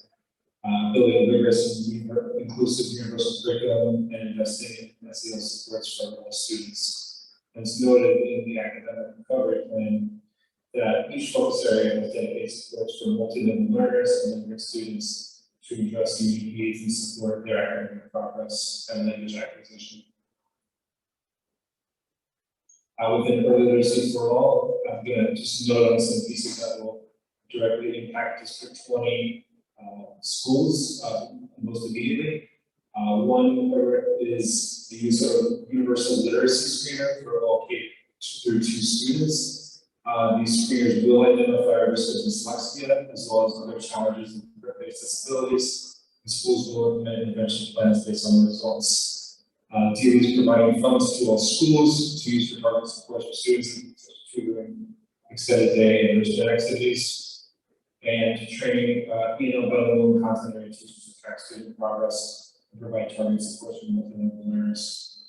building a rigorous and inclusive universal curriculum, and investing in SEL supports for all students. And it's noted in the academic recovery plan that each focus area has dedicated supports for multilingual learners and immigrant students to address unique needs and support their academic progress and language acquisition. Within early literacy for all, I'm going to just note on some pieces that will directly impact District 20 schools most immediately. One is the use of universal literacy screener for all K through 2 students. These screeners will identify risk of dyslexia as well as other challenges and birth-based disabilities. The schools will implement intervention plans based on the results. DOE is providing funds to all schools to use for target support for students, such as tutoring, extended day and enrichment activities, and training bilingual content area teachers to track student progress and provide target support for multilingual learners.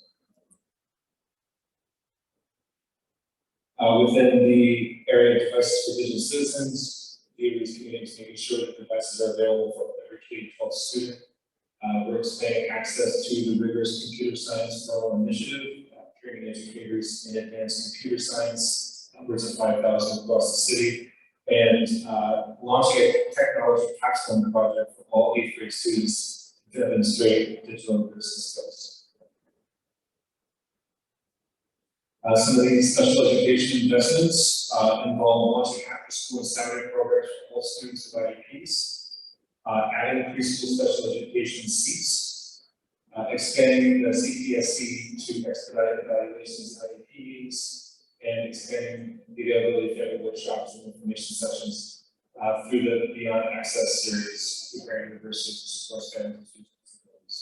Within the area of devices for digital citizens, DOE is committed to making sure that devices are available for every K-12 student. We're expanding access to the rigorous computer science for all initiative, training educators in advanced computer science, upwards of 5,000 across the city, and launching a technology capstone project for all 8th grade students to demonstrate digital literacy skills. Some of these special education investments involve launching after-school and Saturday programs for all students of IEPs, adding preschool special education seats, expanding the CPSC to expedite evaluations of IEPs, and expanding the availability of federal workshops and information sessions through the Beyond Access series, preparing universities to support families and students with disabilities.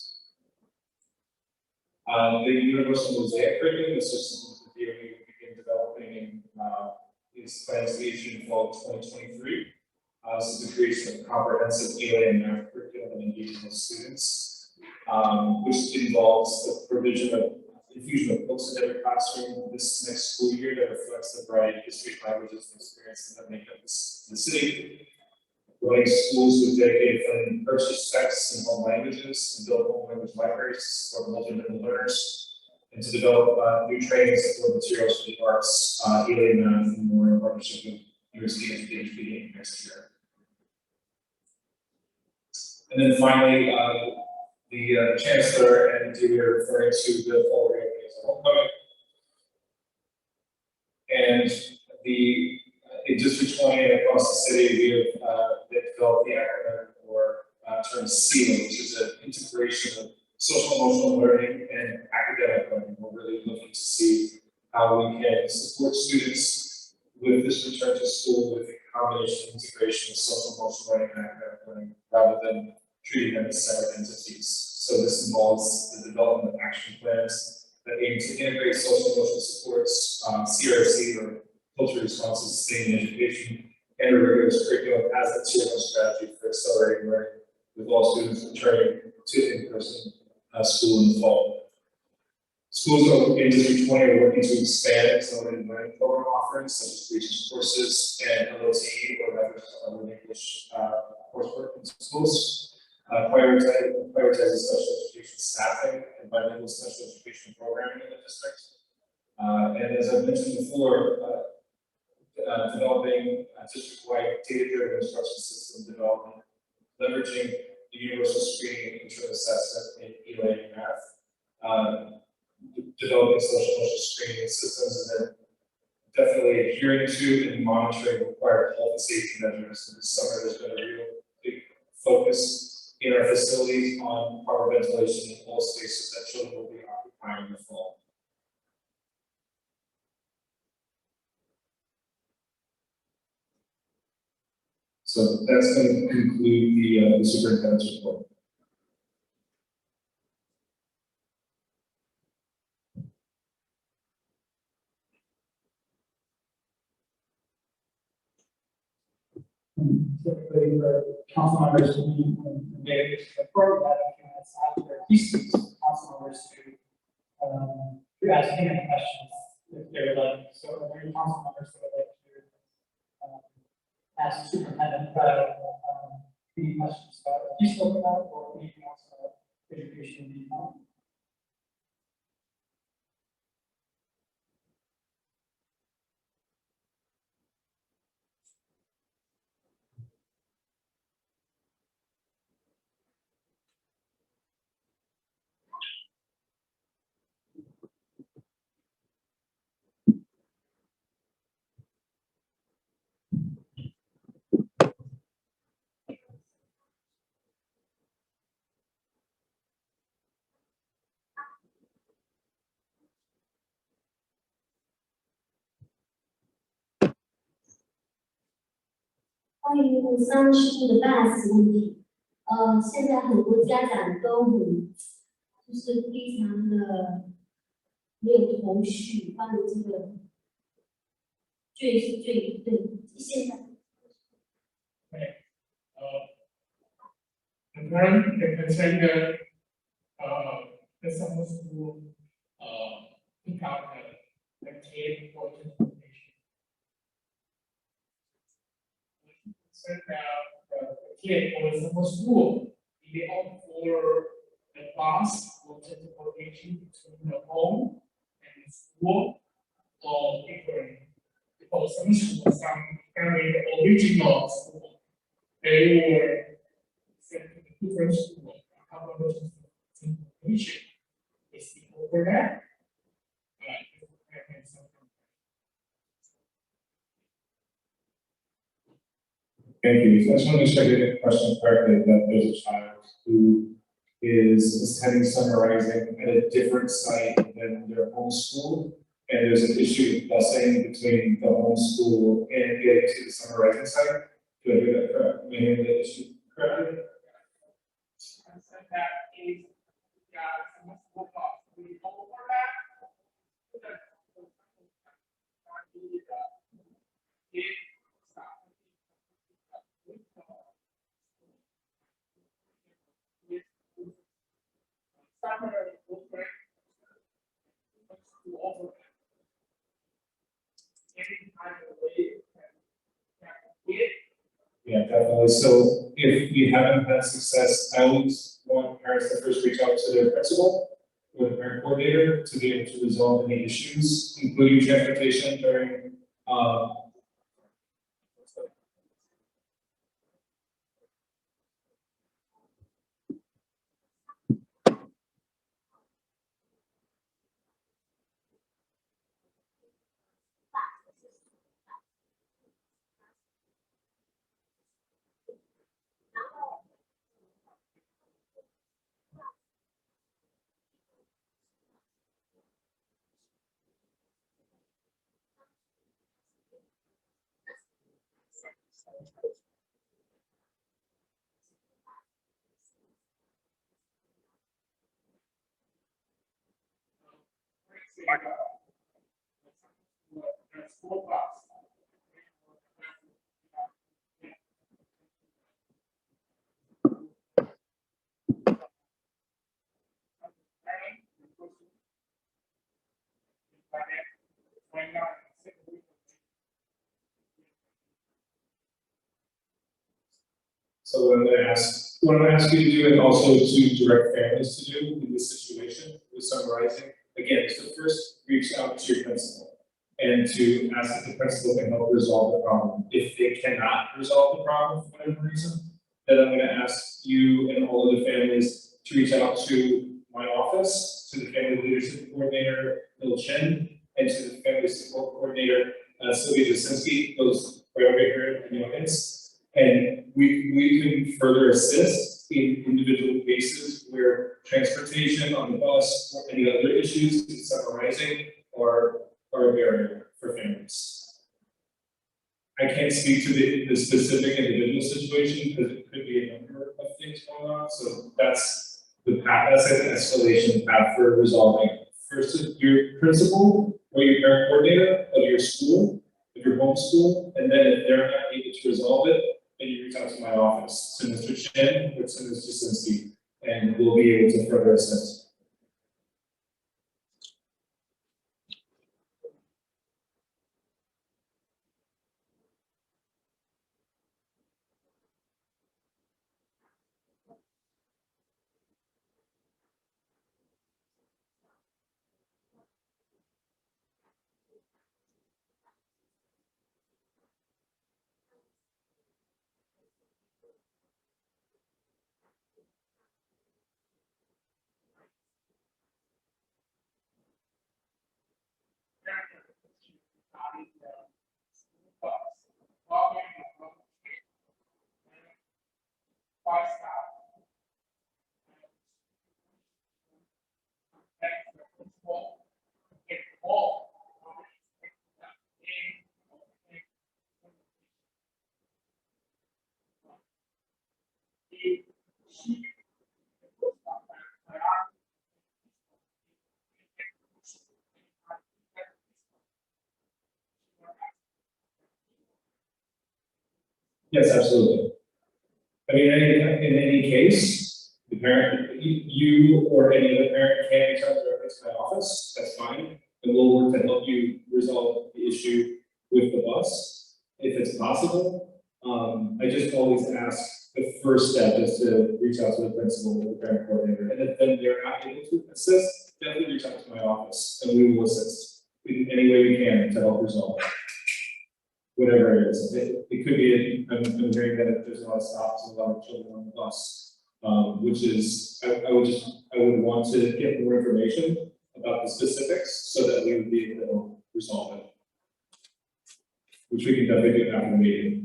The Universal Mosaic curriculum is just something that DOE will begin developing in its plans to issue in fall of 2023. This is the creation of a comprehensive alien math curriculum and engagement with students, which involves the provision of infusion of books in every classroom this next school year that reflects the variety of history, languages, and experiences that make up the city. Running schools with dedicated funding to purchase texts in all languages and build home language libraries for multilingual learners, and to develop new training support materials for the arts, alien math, and more in partnership with University of PhD next year. And then finally, the Chancellor and DOE are referring to the fall reopening as a homecoming. And in District 20 and across the city, we have developed the acronym or term CEC, which is an integration of social emotional learning and academic learning. We're really looking to see how we can support students with this return to school with a combination integration of social emotional learning and academic learning rather than treating them as separate entities. So this involves the development of action plans that aim to integrate social emotional supports, CRC or culture responses, sustained education, and a rigorous curriculum as a tier 1 strategy for accelerating learning with all students returning to in-person school in the fall. Schools in District 20 are working to expand accelerated learning program offerings such as Regents courses and LOT or other English coursework in schools. Prioritizing special education staffing and bilingual special education programming in the district. And as I mentioned before, developing a district-wide data-driven instruction system development, leveraging the universal screening interim assessment in e-learning math, developing social emotional screening systems, and then definitely adhering to and monitoring required health and safety measures. So this summer, there's been a real big focus in our facilities on proper ventilation in all spaces that children will be occupying in the fall. So that's going to conclude the superintendent's report. Typically, for council members to be engaged in the program, it's after pieces, council members to ask any questions if they would like. So, are there any council members that would like to ask the superintendent about any questions about what he spoke about or anything else about education in the town?关于上述的 bus 问题，现在很多家长都就是非常的没有头绪，关于这个最是最对，现在。The parent, the concerned the summer school pick up the kid for transportation. So now the kid for the summer school, they opt for the bus or transportation between the home and the school or different. Because some schools, some family, the original school, they were sent to the different school. However, information is over that. Thank you. So I just want to make sure I get the question correctly, that there's a child who is attending summarizing at a different site than their home school, and there's an issue of busing between the home school and getting to the summarizing site. Do I hear that correct? Am I hearing the issue correctly? So that is, some school bus will over that. Yeah, definitely. So if we haven't had success, I always want parents to first reach out to their principal or the parent coordinator to be able to resolve any issues, including transportation during That's 4 bucks. So what I'm gonna ask you to do, and also to direct families to do in this situation with summarizing, again, is to first reach out to your principal and to ask if the principal can help resolve the problem. If they cannot resolve the problem for whatever reason, then I'm gonna ask you and all of the families to reach out to my office, to the family leadership coordinator, Bill Chen, and to the family support coordinator, Sylvia Jasinski, those right over here in the audience. And we can further assist in individual cases where transportation on the bus or any other issues in summarizing are a barrier for families. I can't speak to the specific individual situation because it could be a number of things going on. So that's the path, that's an escalation path for resolving. First, your principal or your parent coordinator of your school, of your home school, and then if they're not able to resolve it, then you reach out to my office, to Mr. Chen or to Ms. Jasinski, and we'll be able to further assist. Yes, absolutely. I mean, in any case, the parent, you or any other parent can reach out directly to my office, that's fine. And we'll work to help you resolve the issue with the bus, if it's possible. I just always ask, the first step is to reach out to the principal or the parent coordinator. And if then they're not able to assist, definitely reach out to my office and we will assist in any way we can to help resolve it. Whatever it is, it could be, I'm hearing that there's a lot of stops and a lot of children on the bus, which is, I would want to get more information about the specifics so that we would be able to resolve it. Which we can definitely do after the meeting.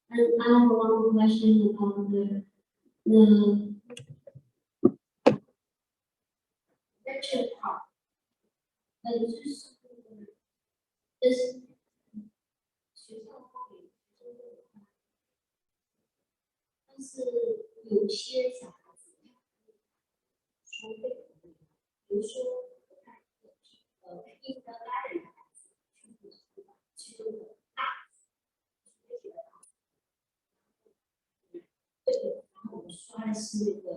And I have one question about the lecture part.就是学校方面，但是有些小孩子收费，比如说一个大人的孩子去大，对，然后我刷的是那个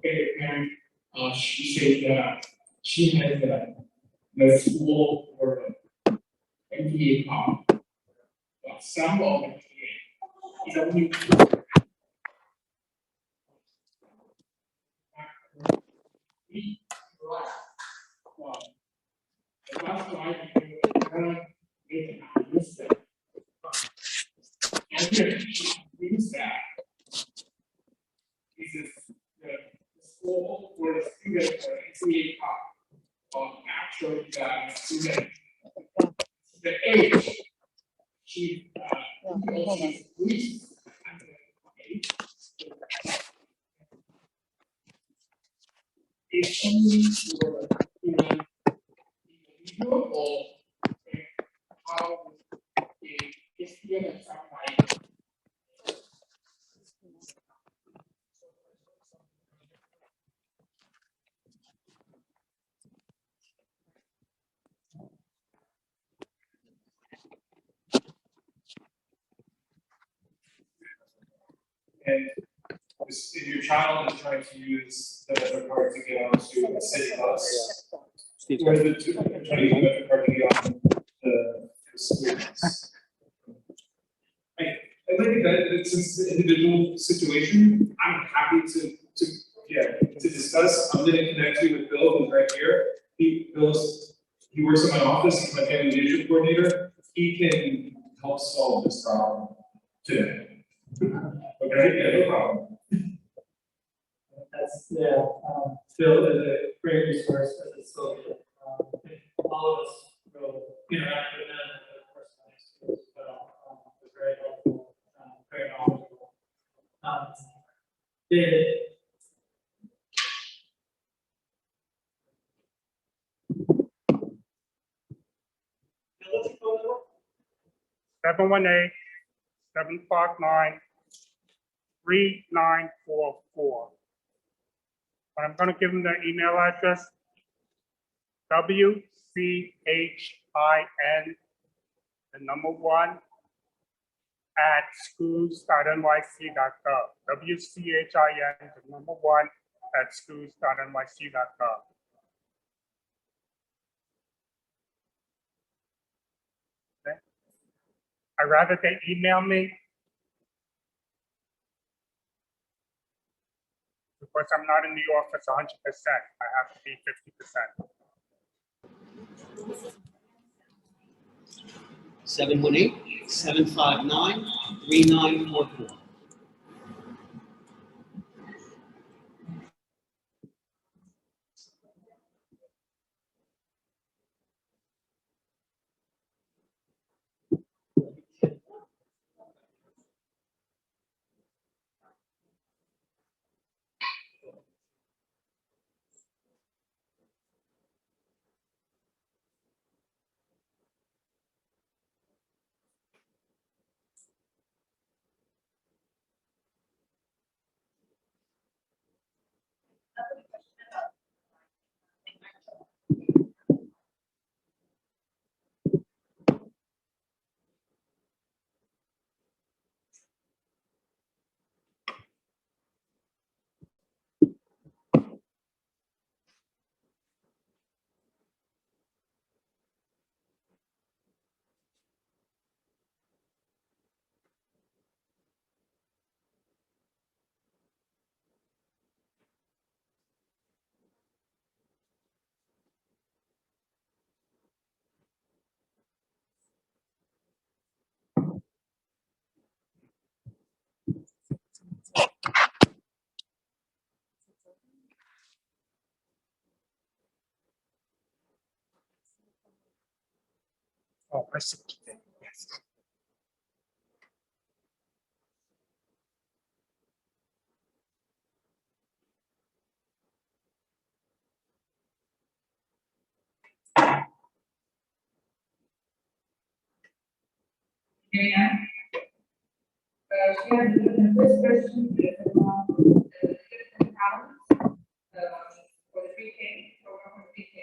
okay, and she said that she has the school for the MBA part. But some of the MBA is only we right. Well, that's why we can use that. And then use that. This is the school where the student for MBA part. Actually, the student, the age, she, reaches age. It's only for, individual or how the student might. And if your child is trying to use the metro card to get onto a city bus, Steve, or the trying to use the metro card to get on the school bus. I think that it's an individual situation. I'm happy to discuss. I'm gonna connect you with Bill, who's right here. He works in my office, he's my family leadership coordinator. He can help solve this problem today. Okay, yeah, no problem. That's, yeah, Phil is a great resource as a social. All of us will interact with them over the course of the next years, but it's very helpful, very knowledgeable. David. What's your phone number? 718-759-3944. But I'm gonna give them the email address. WCHIN1 at schools.nyc.gov. WCHIN1 at schools.nyc.gov. Okay. I'd rather they email me because I'm not in the office 100%. I have to be 50%. 718-759-3944. Oh, I see. Yes. Yeah. She has the first question is about the different talents for the pre-K, program for pre-K.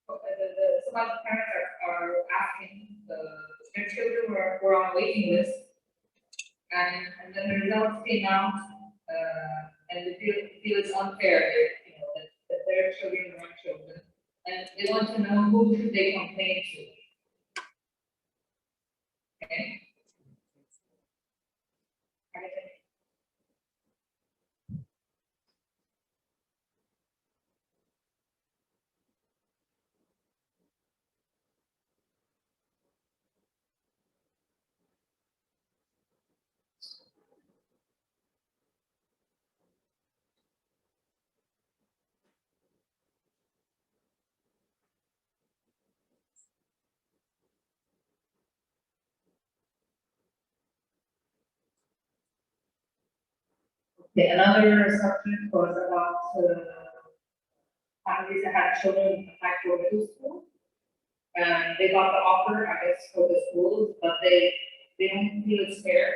Some of the parents are asking, their children were on waiting list. And then the results came out, and they feel it's unfair, that their children are children, and they want to know who should they complain to. Okay? Okay, another subject was about families that had children apply for middle school. And they got the offer, I guess, for the schools, but they don't feel it's fair.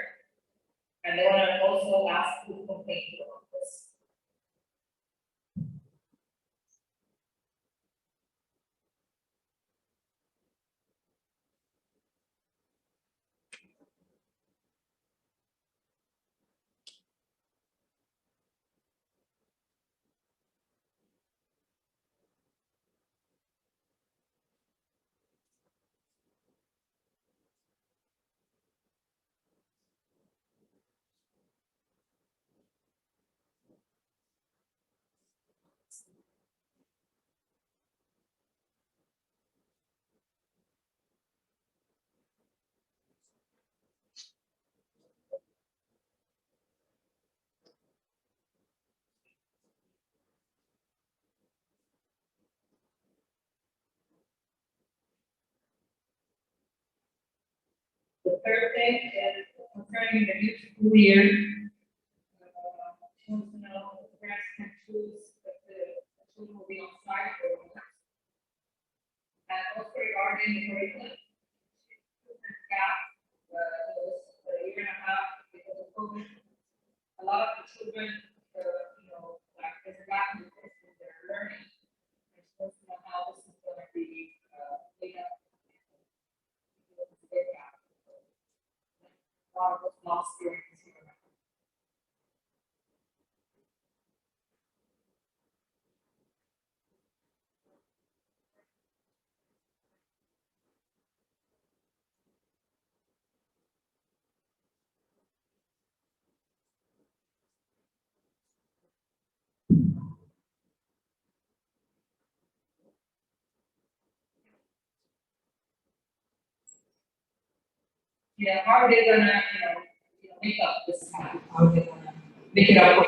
And they want to also ask who complained about this. The third thing is concerning the new school year. She wants to know if the parents can choose if the children will be on site or not. And also regarding the curriculum, gap, the year and a half because of COVID, a lot of the children, like there's a gap in the course of their learning. They're supposed to know how this is going to be made up. A lot of what's lost during this year. Yeah, how are they gonna, make up this time? How are they gonna make it up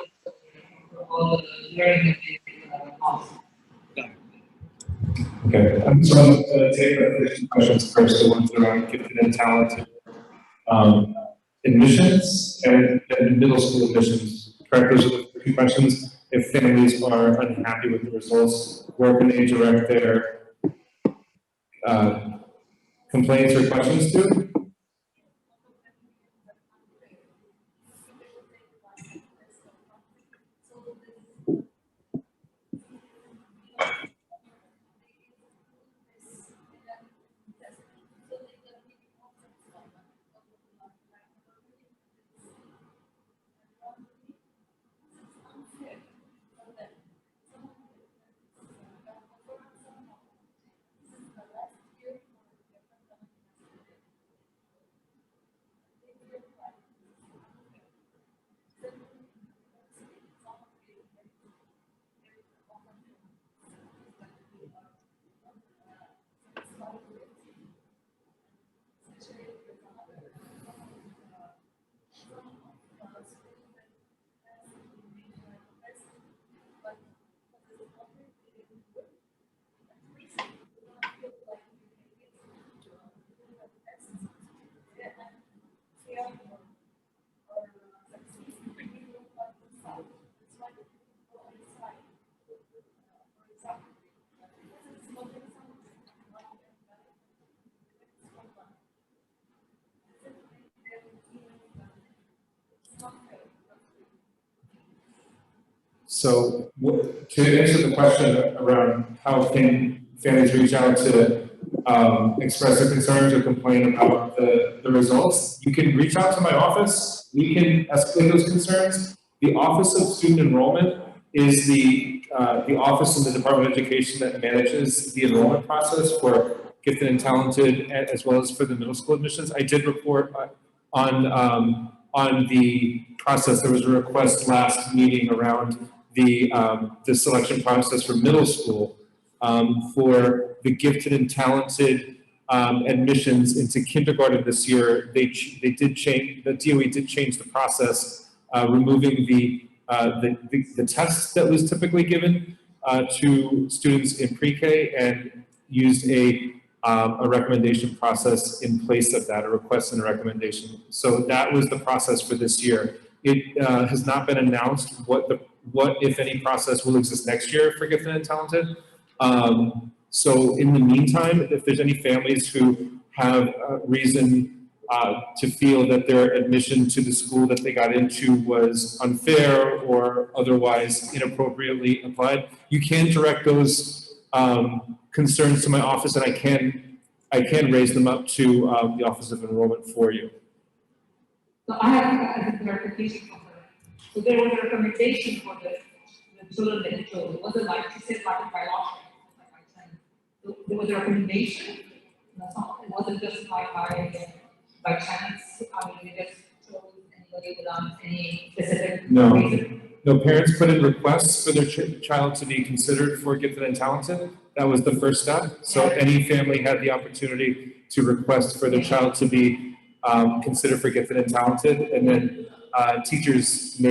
for all the learning that they lost? Okay, I'm just going to take the questions first, the ones around gifted and talented. Admissions and middle school admissions. Correct, those are the three questions. If families are unhappy with the results, where can they direct their complaints or questions to? So to answer the question around how can families reach out to express their concerns or complain about the results, you can reach out to my office. We can escalate those concerns The Office of Student Enrollment is the office in the Department of Education that manages the enrollment process for gifted and talented, as well as for the middle school admissions. I did report on the process. There was a request last meeting around the selection process for middle school for the gifted and talented admissions into kindergarten this year. They did change, the DOE did change the process, removing the test that was typically given to students in pre-K and used a recommendation process in place of that, a request and a recommendation. So that was the process for this year. It has not been announced what if any process will exist next year for gifted and talented. So in the meantime, if there's any families who have reason to feel that their admission to the school that they got into was unfair or otherwise inappropriately applied, you can direct those concerns to my office, and I can raise them up to the Office of Enrollment for you. So I have a clarification for her. So there was a recommendation for the children that you chose. It wasn't like she said like by law. So there was a recommendation. It wasn't just by chance. I mean, they just chose anybody without any specific reason. No, parents put in requests for their child to be considered for gifted and talented. That was the first step. So any family had the opportunity to request for their child to be considered for gifted and talented, and then teachers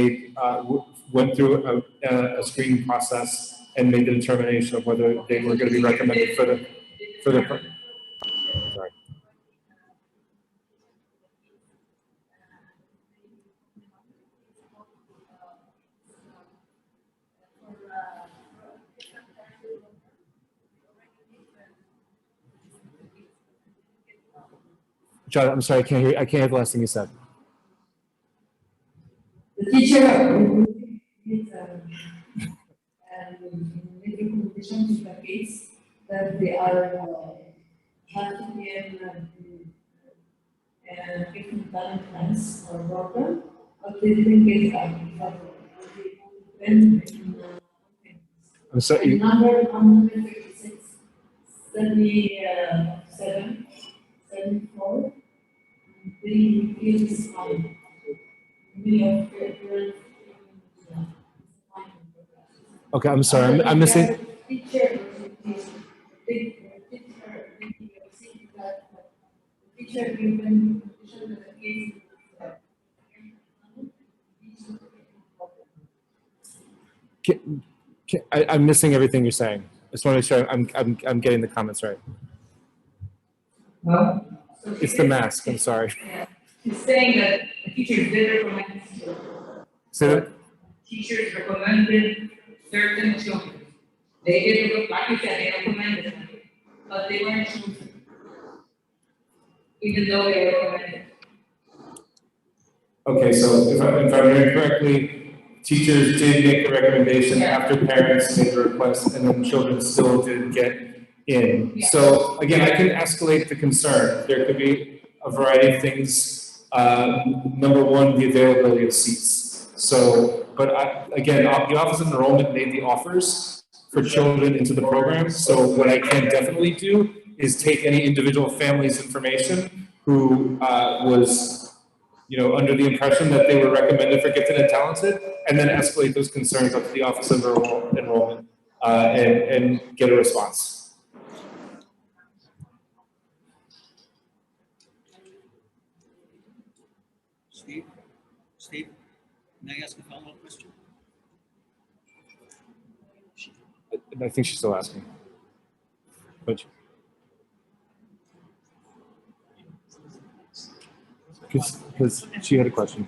went through a screening process and made the determination of whether they were going to be recommended for the. Sorry. John, I'm sorry, I can't hear the last thing you said. The teacher needs recommendation to the kids that they are have to be in different talent plans or program, but they didn't get I'm sorry. Number 156, 77, 74, the field is fine. Okay, I'm sorry, I'm missing. I'm missing everything you're saying. I just want to make sure I'm getting the comments right. Well, It's the mask, I'm sorry. He's saying that the teachers did recommend. So that, Teachers recommended certain children. They did, like you said, they recommended them, but they weren't chosen. Even though they recommended. okay, so if I'm hearing correctly, teachers did make the recommendation after parents made the request, and then children still didn't get in. Yeah. So again, I can escalate the concern. There could be a variety of things. Number one, the availability of seats. So, but again, the Office of Enrollment made the offers for children into the program. So what I can definitely do is take any individual family's information who was, under the impression that they were recommended for gifted and talented, and then escalate those concerns up to the Office of Enrollment and get a response. Steve, may I ask a follow-up question? I think she's still asking. But because she had a question.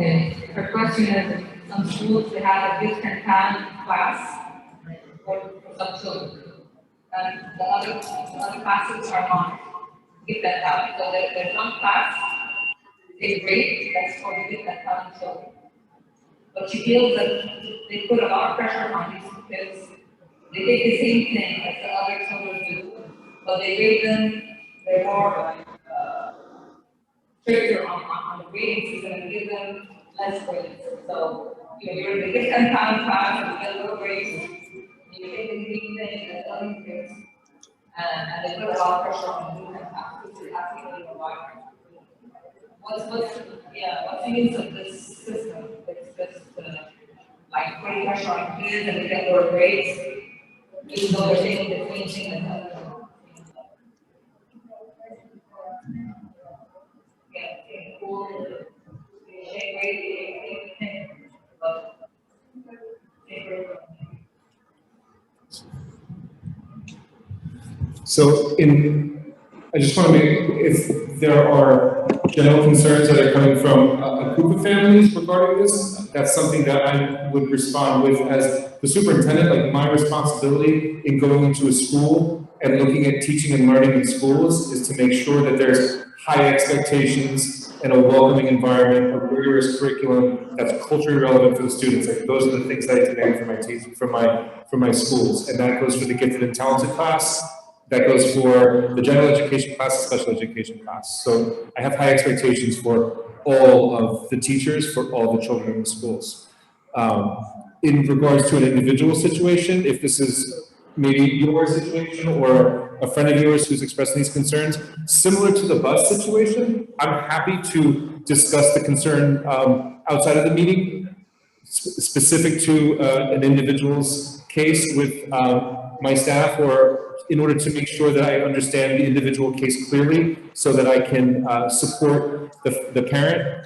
Okay, her question is, some schools, they have a gift and talent class for some children. And the other classes are not gift and talent, so there's one class, they grade, that's for the gift and talent children. But she feels that they put a lot of pressure on these kids. They take the same thing as the other children do, but they grade them, they're more like, stricter on the grading system and give them less grades. So, you're in the gift and talent class and you get low grades, you take the same thing as other kids. And they put a lot of pressure on the gift and talent, which is absolutely why. What's the use of this system? It's just, like putting pressure on kids and they get lower grades, even though they're taking the same thing as other. So I just want to make, if there are general concerns that are coming from a group of families regarding this, that's something that I would respond with as the superintendent. Like, my responsibility in going into a school and looking at teaching and learning in schools is to make sure that there's high expectations and a welcoming environment, a rigorous curriculum that's culturally relevant for the students. Like, those are the things that I demand for my teaching, for my schools, and that goes for the gifted and talented class. That goes for the general education class, special education class. So I have high expectations for all of the teachers, for all the children in the schools. In regards to an individual situation, if this is maybe your situation or a friend of yours who's expressing these concerns, similar to the bus situation, I'm happy to discuss the concern outside of the meeting, specific to an individual's case with my staff, or in order to make sure that I understand the individual case clearly so that I can support the parent,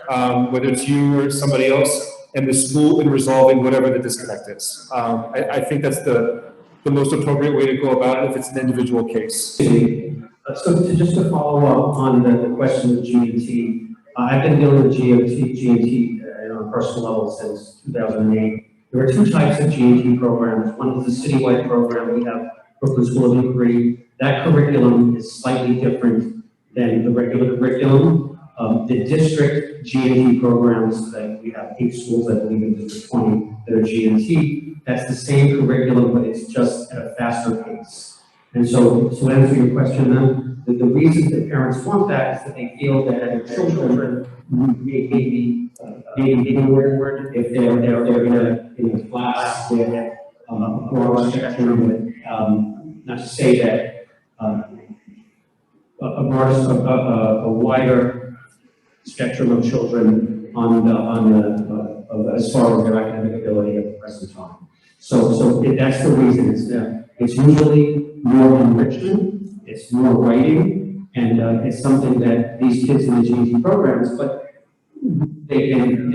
whether it's you or somebody else, and the school in resolving whatever the disconnect is. I think that's the most appropriate way to go about it if it's an individual case. So just to follow up on the question of G&T, I've been dealing with G&T on a personal level since 2008. There are two types of G&T programs. One is the citywide program. We have Brooklyn School of Inquiry. That curriculum is slightly different than the regular curriculum. The district G&T programs, that we have 8 schools, I believe, in District 20 that are G&T, that's the same curriculum, but it's just at a faster pace. And so to answer your question then, the reason that parents want that is that they feel that their children maybe inward if they're in a class with a broad spectrum with, not to say that a wider spectrum of children as far as their academic ability at the present time. So that's the reason. It's usually more enrichment, it's more writing, and it's something that these kids in the GED programs, but they can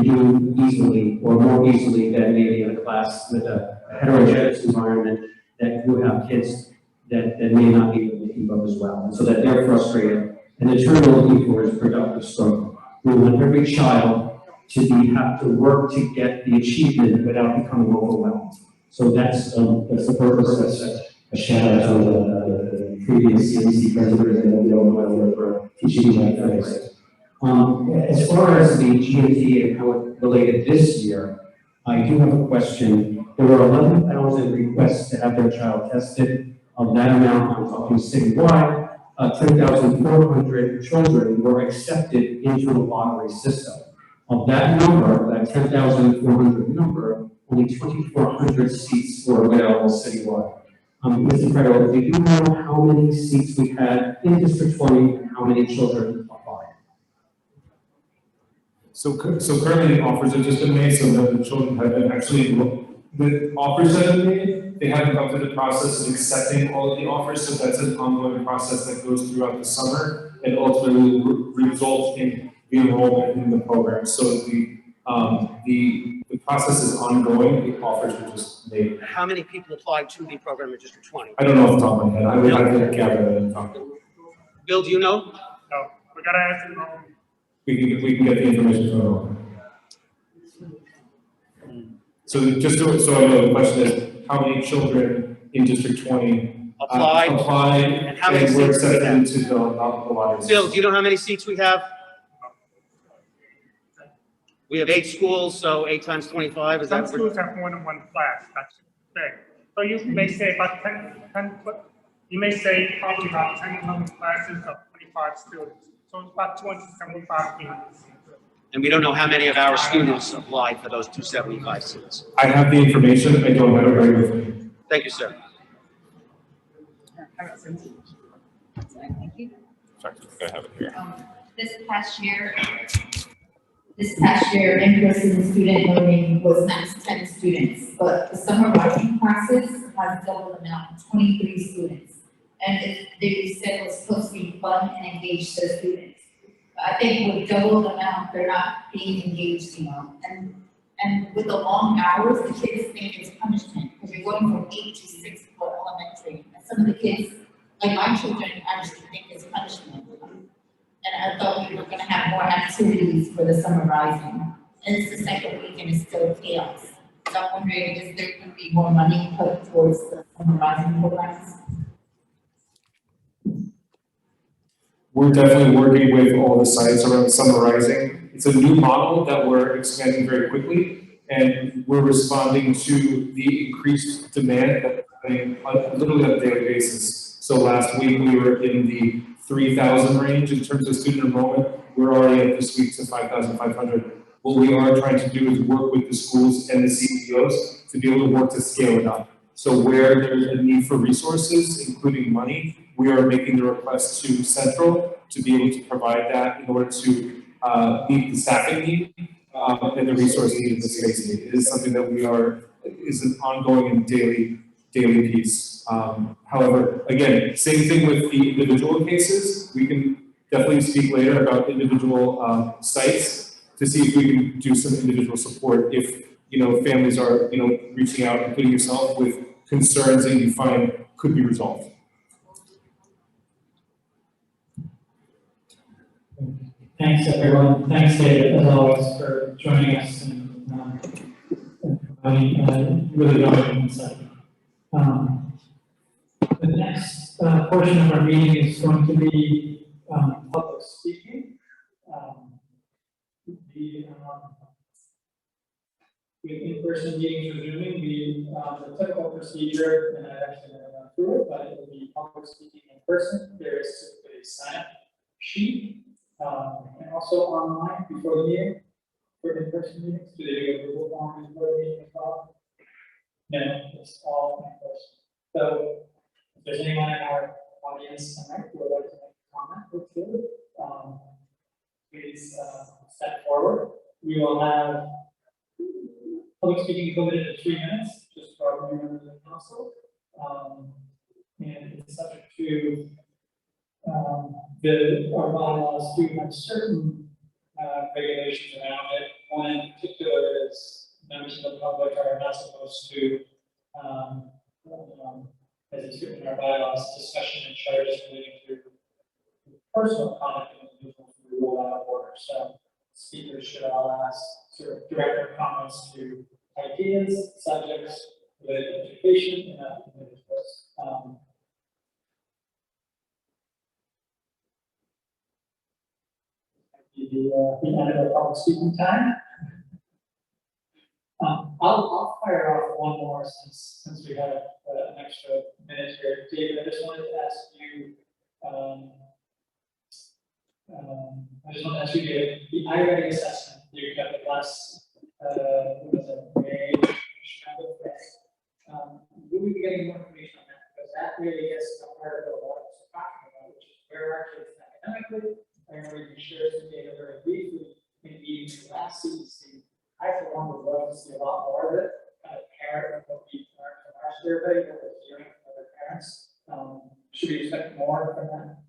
do easily or more easily than maybe in a class with a heterogeneous environment that you have kids that may not be able to keep up as well, and so that they're frustrated. And the term we're looking for is productive struggle. We want every child to have to work to get the achievement without becoming overwhelmed. So that's the purpose. That's a shout out to the previous CEC president and the overall for teaching mathematics. As far as the GMT and how it related this year, I do have a question. There were 11,000 requests to have their child tested. Of that amount, I'm talking citywide, 10,400 children were accepted into the lottery system. Of that number, that 10,400 number, only 2,400 seats were available citywide. Mr. President, do you know how many seats we had in District 20 and how many children applied? So currently the offers have just been made, so that the children have been actually, the offers that have been made, they haven't gone through the process of accepting all of the offers, so that's an ongoing process that goes throughout the summer and ultimately result in the enrollment in the program. So the process is ongoing, the offers were just made. How many people applied to the program in District 20? I don't know off the top of my head, I would have to gather that. Bill, do you know? No, we gotta ask them. we can get the information from them. So so I know the question is, how many children in District 20 Applied. and how many were seats do we accepted have? into the lottery? Phil, do you know how many seats we have? We have 8 schools, so 8 times 25, is Some that? schools have more than one class, that's big. So you may say about 10, you may say probably about 10, 11 classes of 25 students. So it's about 275 students. And we don't know how many of our students applied for those 275 seats. I have the information, I don't have it right with me. Thank you, sir. Thank you. Sorry, I have it here. This past year, in-person student learning was max 10 students, but the summer writing classes has doubled the amount, 23 students. And they said it was supposed to be fun and engage the students. I think with double the amount, they're not being engaged, and with the long hours, the kids think it's punishment, because you're going from 8 to 6 for elementary. And some of the kids, like my children, actually think it's punishment. And I thought we were gonna have more activities for the summer rising. And it's the second week and it's still chaos. So I'm wondering, is there gonna be more money put towards the summer rising programs? We're definitely working with all the sites around summarizing. It's a new model that we're expanding very quickly, and we're responding to the increased demand that's happening literally on a daily basis. So last week we were in the 3,000 range in terms of student enrollment. We're already at this week to 5,500. What we are trying to do is work with the schools and the CEOs to be able to work to scale it up. So where there's a need for resources, including money, we are making the request to Central to be able to provide that in order to meet the staffing need and the resource need and the space need. It is something that is an ongoing and daily piece. However, again, same thing with the individual cases. We can definitely speak later about individual sites to see if we can do some individual support if, families are, reaching out, including yourself, with concerns that you find could be resolved. Thanks, everyone. Thanks, David, as always, for joining us and providing really valuable insight. The next portion of our meeting is going to be public speaking. With in-person meetings resuming, the typical procedure, and I actually never gone through it, but it will be public speaking in person. There is typically a sign-up sheet, and also online before the meeting for in-person meetings. Do they do a Google form before the meeting as well? No, it's all in person. So if there's anyone in our audience tonight who would like to make a comment or two, please step forward. We will have public speaking limited to 3 minutes, just for our members of the council. And it's subject to our bylaws do have certain regulations around it. One in particular is members of the public are not supposed to, as it's written in our bylaws, discussion and charges relating to personal conduct of individuals who rule out of order. So speakers should all ask sort of direct their comments to ideas, subjects related to education, and not individuals. The end of the public speaking time. I'll fire off one more since we have an extra minute here. David, I just wanted to ask you, the I-ready assessment you got the last, May, will we be getting more information on that? Because that really gets to the heart of what I was talking about, which is where actually it's academically. I know we can share some data very briefly in meetings last CEC. I, for one, would love to see a lot more of it, parent what we learned from our survey, what we're hearing from other parents. Should we expect more from that?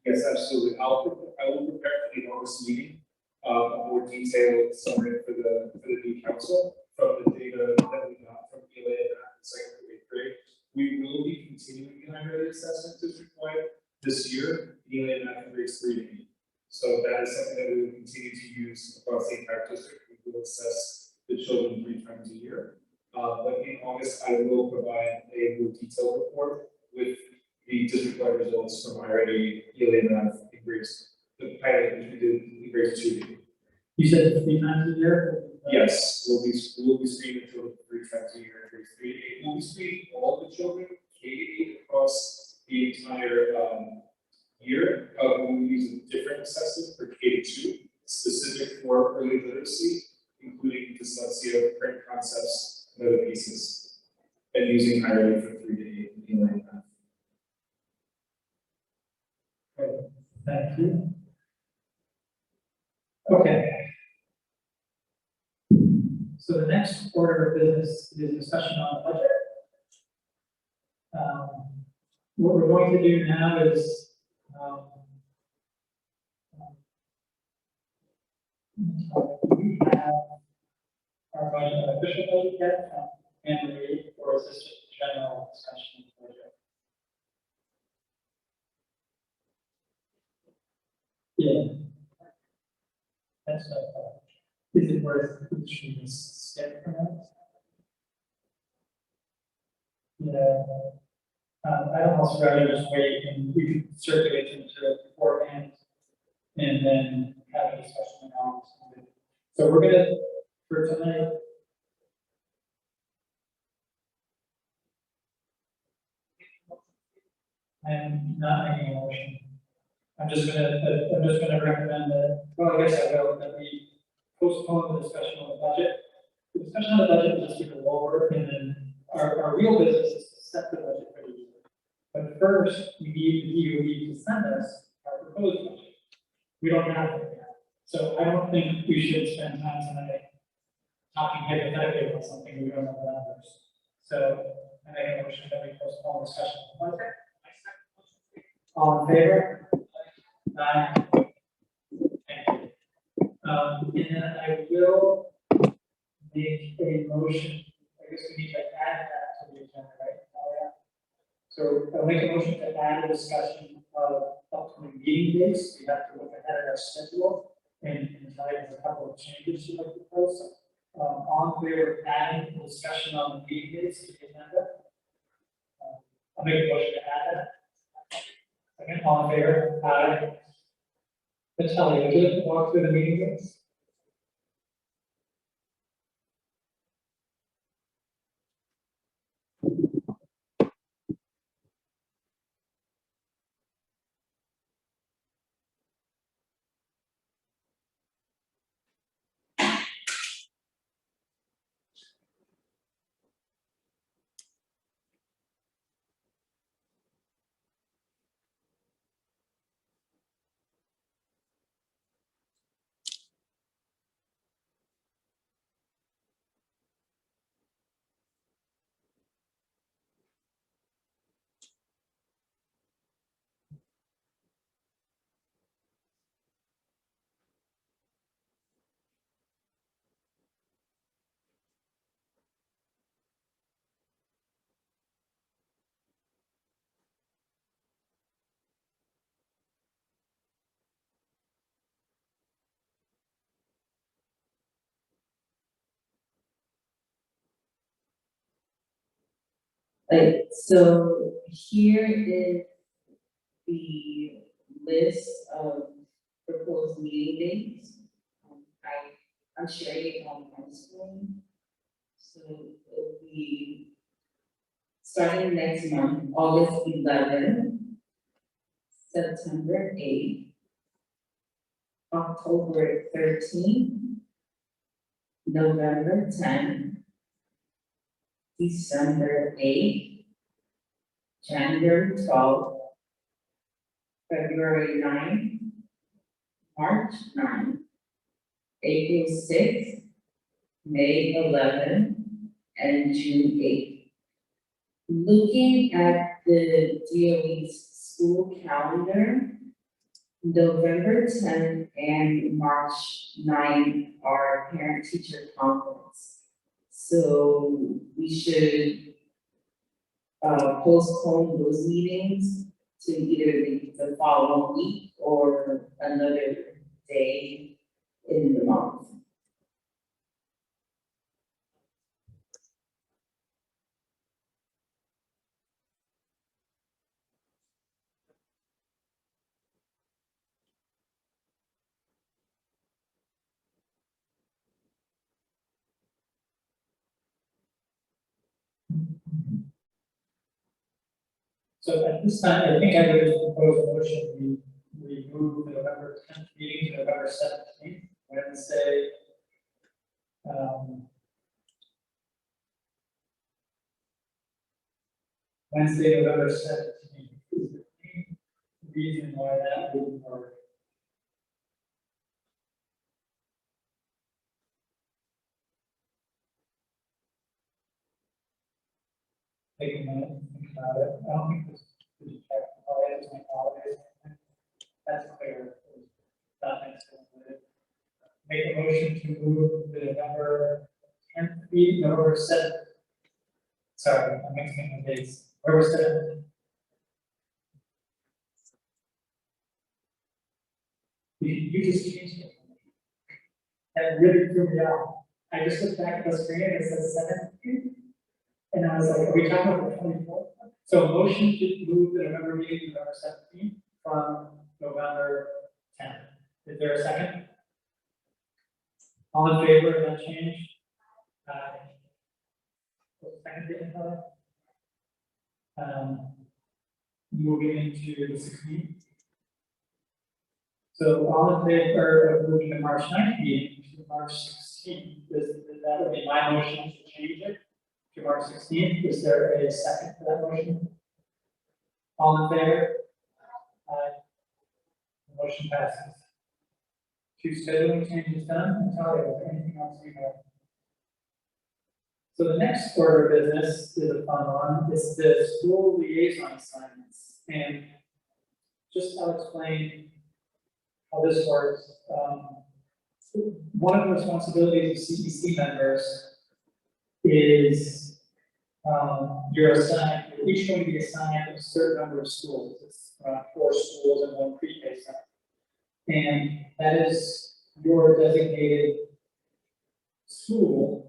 Yes, absolutely. I will prepare for the August meeting, a more detailed summary for the new council from the data that we got from ELA and the second and eighth grade. We will be continuing the I-ready assessment district-wide this year, ELA and grades 3 to 8. So that is something that we will continue children 3 times a year. But in August, I will provide a more detailed report with the district-wide results from already ELA math in grades, the pilot which we did in grades 2. You said 3 times a year? Yes, we'll be screening a total of 3 times a year in grades 3 to 8. We'll be screening all the children, K-8 across the entire year. We'll use a different assessment for K-2, specific for early literacy, including dyslexia, print concepts, and other pieces, and using higher for 3 to 8 in ELA math. Great, thank you. Okay. So the next order of business is discussion on the budget. What we're going to do now is we have our budget, official budget yet from Anne Marie, or is this just a general discussion of the budget? Yeah. That's what I thought. Is it worth should we skip for that? Yeah. I almost rather just wait and we can circulate into it beforehand and then have a discussion around. So we're gonna, for tonight, I'm not making a motion. I'm just gonna recommend that, well, I guess I will, that we postpone the discussion on the budget. The discussion on the budget is just to go over, and then our real business is to set the budget for the year. But first, we need to send us our proposed budget. We don't have it yet. So I don't think we should spend time tonight talking hypothetically about something we don't know the numbers. So I make a motion that we postpone discussion on the budget. All in favor? Aye. Thank you. And then I will make a motion. I guess we need to add that to the agenda, right? So I'll make a motion to add a discussion of upcoming meeting dates. We have to look ahead at our schedule and try to have a couple of changes to like the post. On favor of adding the discussion on the meeting dates to the agenda. I'll make a motion to add that. Second, all in favor? Aye. Natalia, would you like to walk through the meeting dates? So here is the list of proposed meeting dates. I'm sharing it on my screen. So it'll be starting next month, August 11th, September 8th, October 13th, November 10th, December 8th, January 12th, February 9th, March 9th, April 6th, May 11th, and June 8th. Looking at the DOE's school calendar, November 10th and March 9th are parent-teacher conference. So we should postpone those meetings to either the following week or another day in the month. So at this time, I think I would just propose a motion, we move the November 10th meeting to November 17th, Wednesday. Wednesday, November 17th. Is there any reason why that wouldn't work? Take a minute, and think about it. I don't think this is check holidays and holidays. That's clear. That makes sense. Make a motion to move the November 10th meeting, November 7th. Sorry, I'm mixing the dates. November 7th. You just changed it. That really threw me off. I just looked back at the screen and it says 7th. And I was like, are we talking about the 24th? So motion to move the November meeting to November 17th from November 10th. Is there a second? All in favor of that change? Second, Heather? Moving into the 16th. So all in favor of moving the March 9th meeting to March 16th, that would be my motion to change it to March 16th. Is there a second for that motion? All in favor? The motion passes. Two scheduling changes done. Natalia, is there anything else you have? So the next order of business is a fun one. It's the school liaison assignments. And just I'll explain how this works. One of the responsibilities of CEC members is you're assigned, you're each going to be assigned a certain number of schools. It's 4 schools and 1 pre-K center. And that is your designated schools.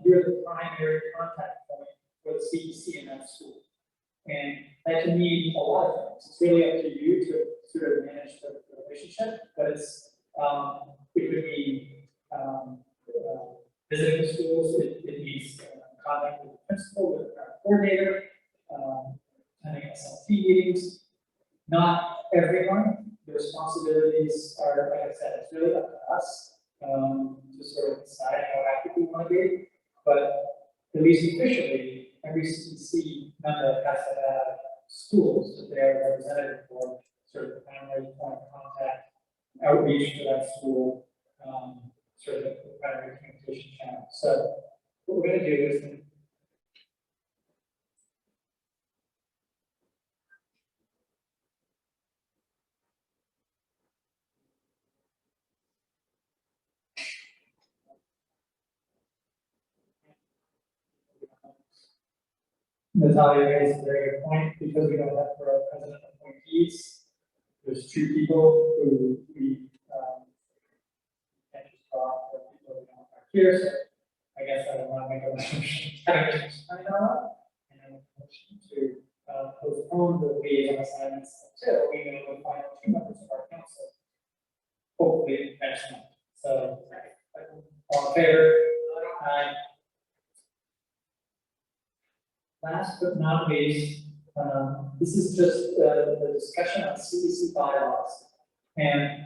You're the primary contact point for the CEC in that school. And that can mean a lot of things. It's really up to you to sort of manage the relationship, but it's, it could be visiting the schools, it means contact with the principal, with the coordinator, attending SLT meetings. Not everyone, the responsibilities are, like I said, it's really up to us to sort of decide how active we want to be. But at least officially, every CEC member has to have schools that they are represented for, sort of the primary point of contact, outreach for that school, sort of the primary communication channel. So what we're going to do is Natalia raised a very good point, because we don't have for our president appointees. There's 2 people who we can't just talk, or people who are here. So I guess I don't want to make a motion to sign on, and then a motion to postpone the liaison assignments until we know the final 2 members of our council. Hopefully next month. So all in favor? Aye. Last but not least, this is just the discussion on CEC bylaws. And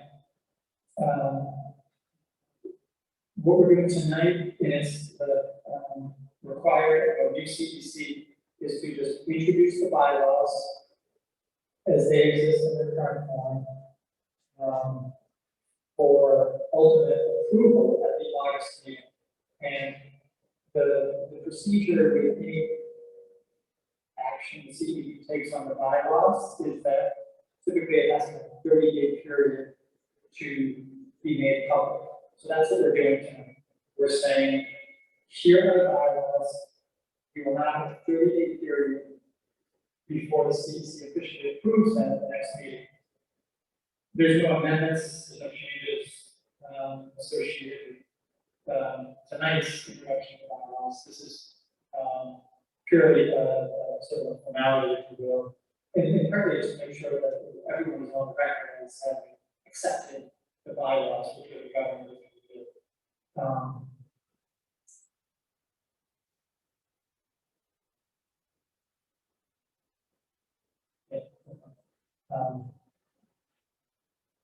what we're doing tonight is the required of new CEC is to just introduce the bylaws as they exist in their current form for ultimate approval at the August meeting. And the procedure with any action the CEC takes on the bylaws is that typically it has a 30-day period to be made public. So that's what we're doing tonight. We're saying, here are the bylaws. We will now have a 30-day period before the CEC officially approves them at the next meeting. There's no amendments, there's no changes associated with tonight's introduction of bylaws. This is purely sort of a formality, if you will, and partly just to make sure that everyone is on the record as having accepted the bylaws which the government is going to do.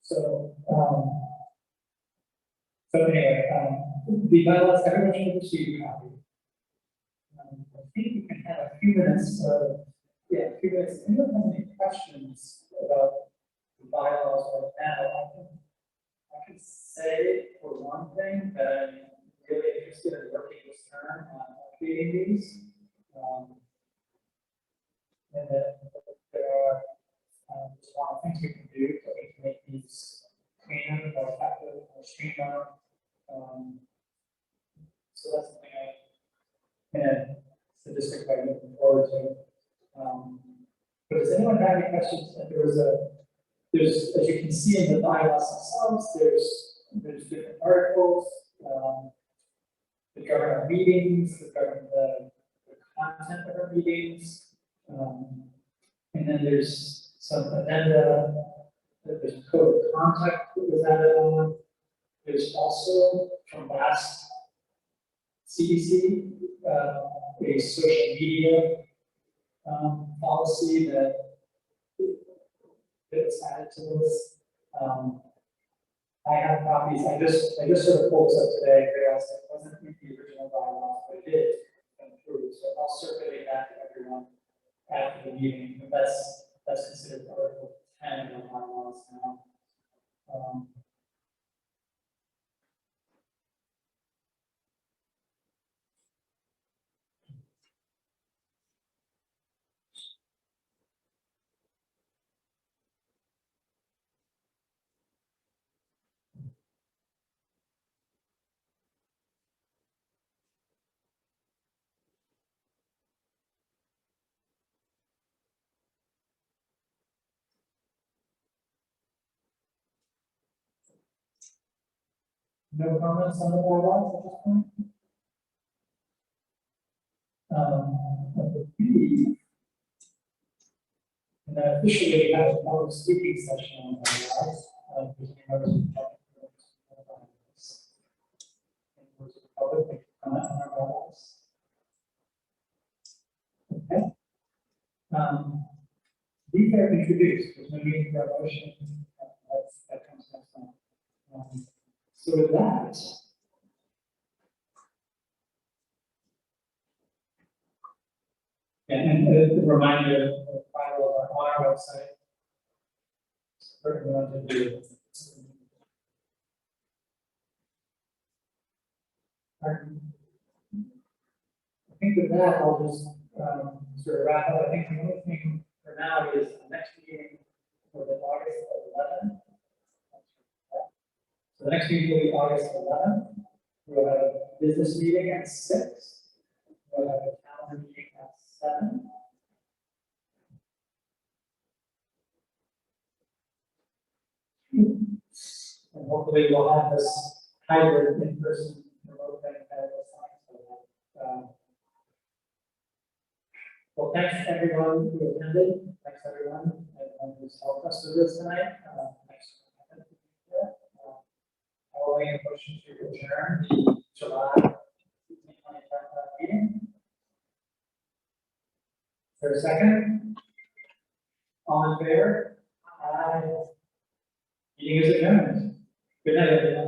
So anyway, the bylaws, everyone should receive a copy. I think we can have a few minutes of, yeah, a few minutes. Anyone have any questions about the bylaws right now? I can say for one thing that I'm really interested in working this term on updating these. And then there are just one of the things we can do that we can make these cleaner, more effective, more streamlined. So that's something and the district I'm looking forward to. But does anyone have any questions? There's, as you can see in the bylaws themselves, there's different articles that govern our meetings, that govern the content of our meetings. And then there's some addenda, there's a code of conduct that was added on. There's also from last CEC, a social media policy that's added to this. I have copies. I just sort of pulled this up today. I realized it wasn't in the original bylaws, but it did improve. So I'll circulate that to everyone after the meeting. But that's considered Article 10 of the bylaws now. No comments on the bylaws at this point? And then officially we have a public speaking session on the bylaws. There's any members of the public that can comment on our bylaws. Okay. These are introduced. There's no need for a motion. That comes next time. So with that, and a reminder, the bylaws are on our website. For everyone to do. I think with that, I'll just sort of wrap up. I think the only thing for now is the next meeting for the August 11th. So the next meeting will be August 11th. We'll have a business meeting at 6. We'll have a calendar meeting at 7. And hopefully we'll have this hybrid in-person remote thing at the time. Well, thanks to everyone who attended. Thanks everyone who's helped us with this tonight. Thanks. I will make a motion to adjourn the July 2025 meeting. Is there a second? All in favor? Aye. Meeting is adjourned. Good night, everyone.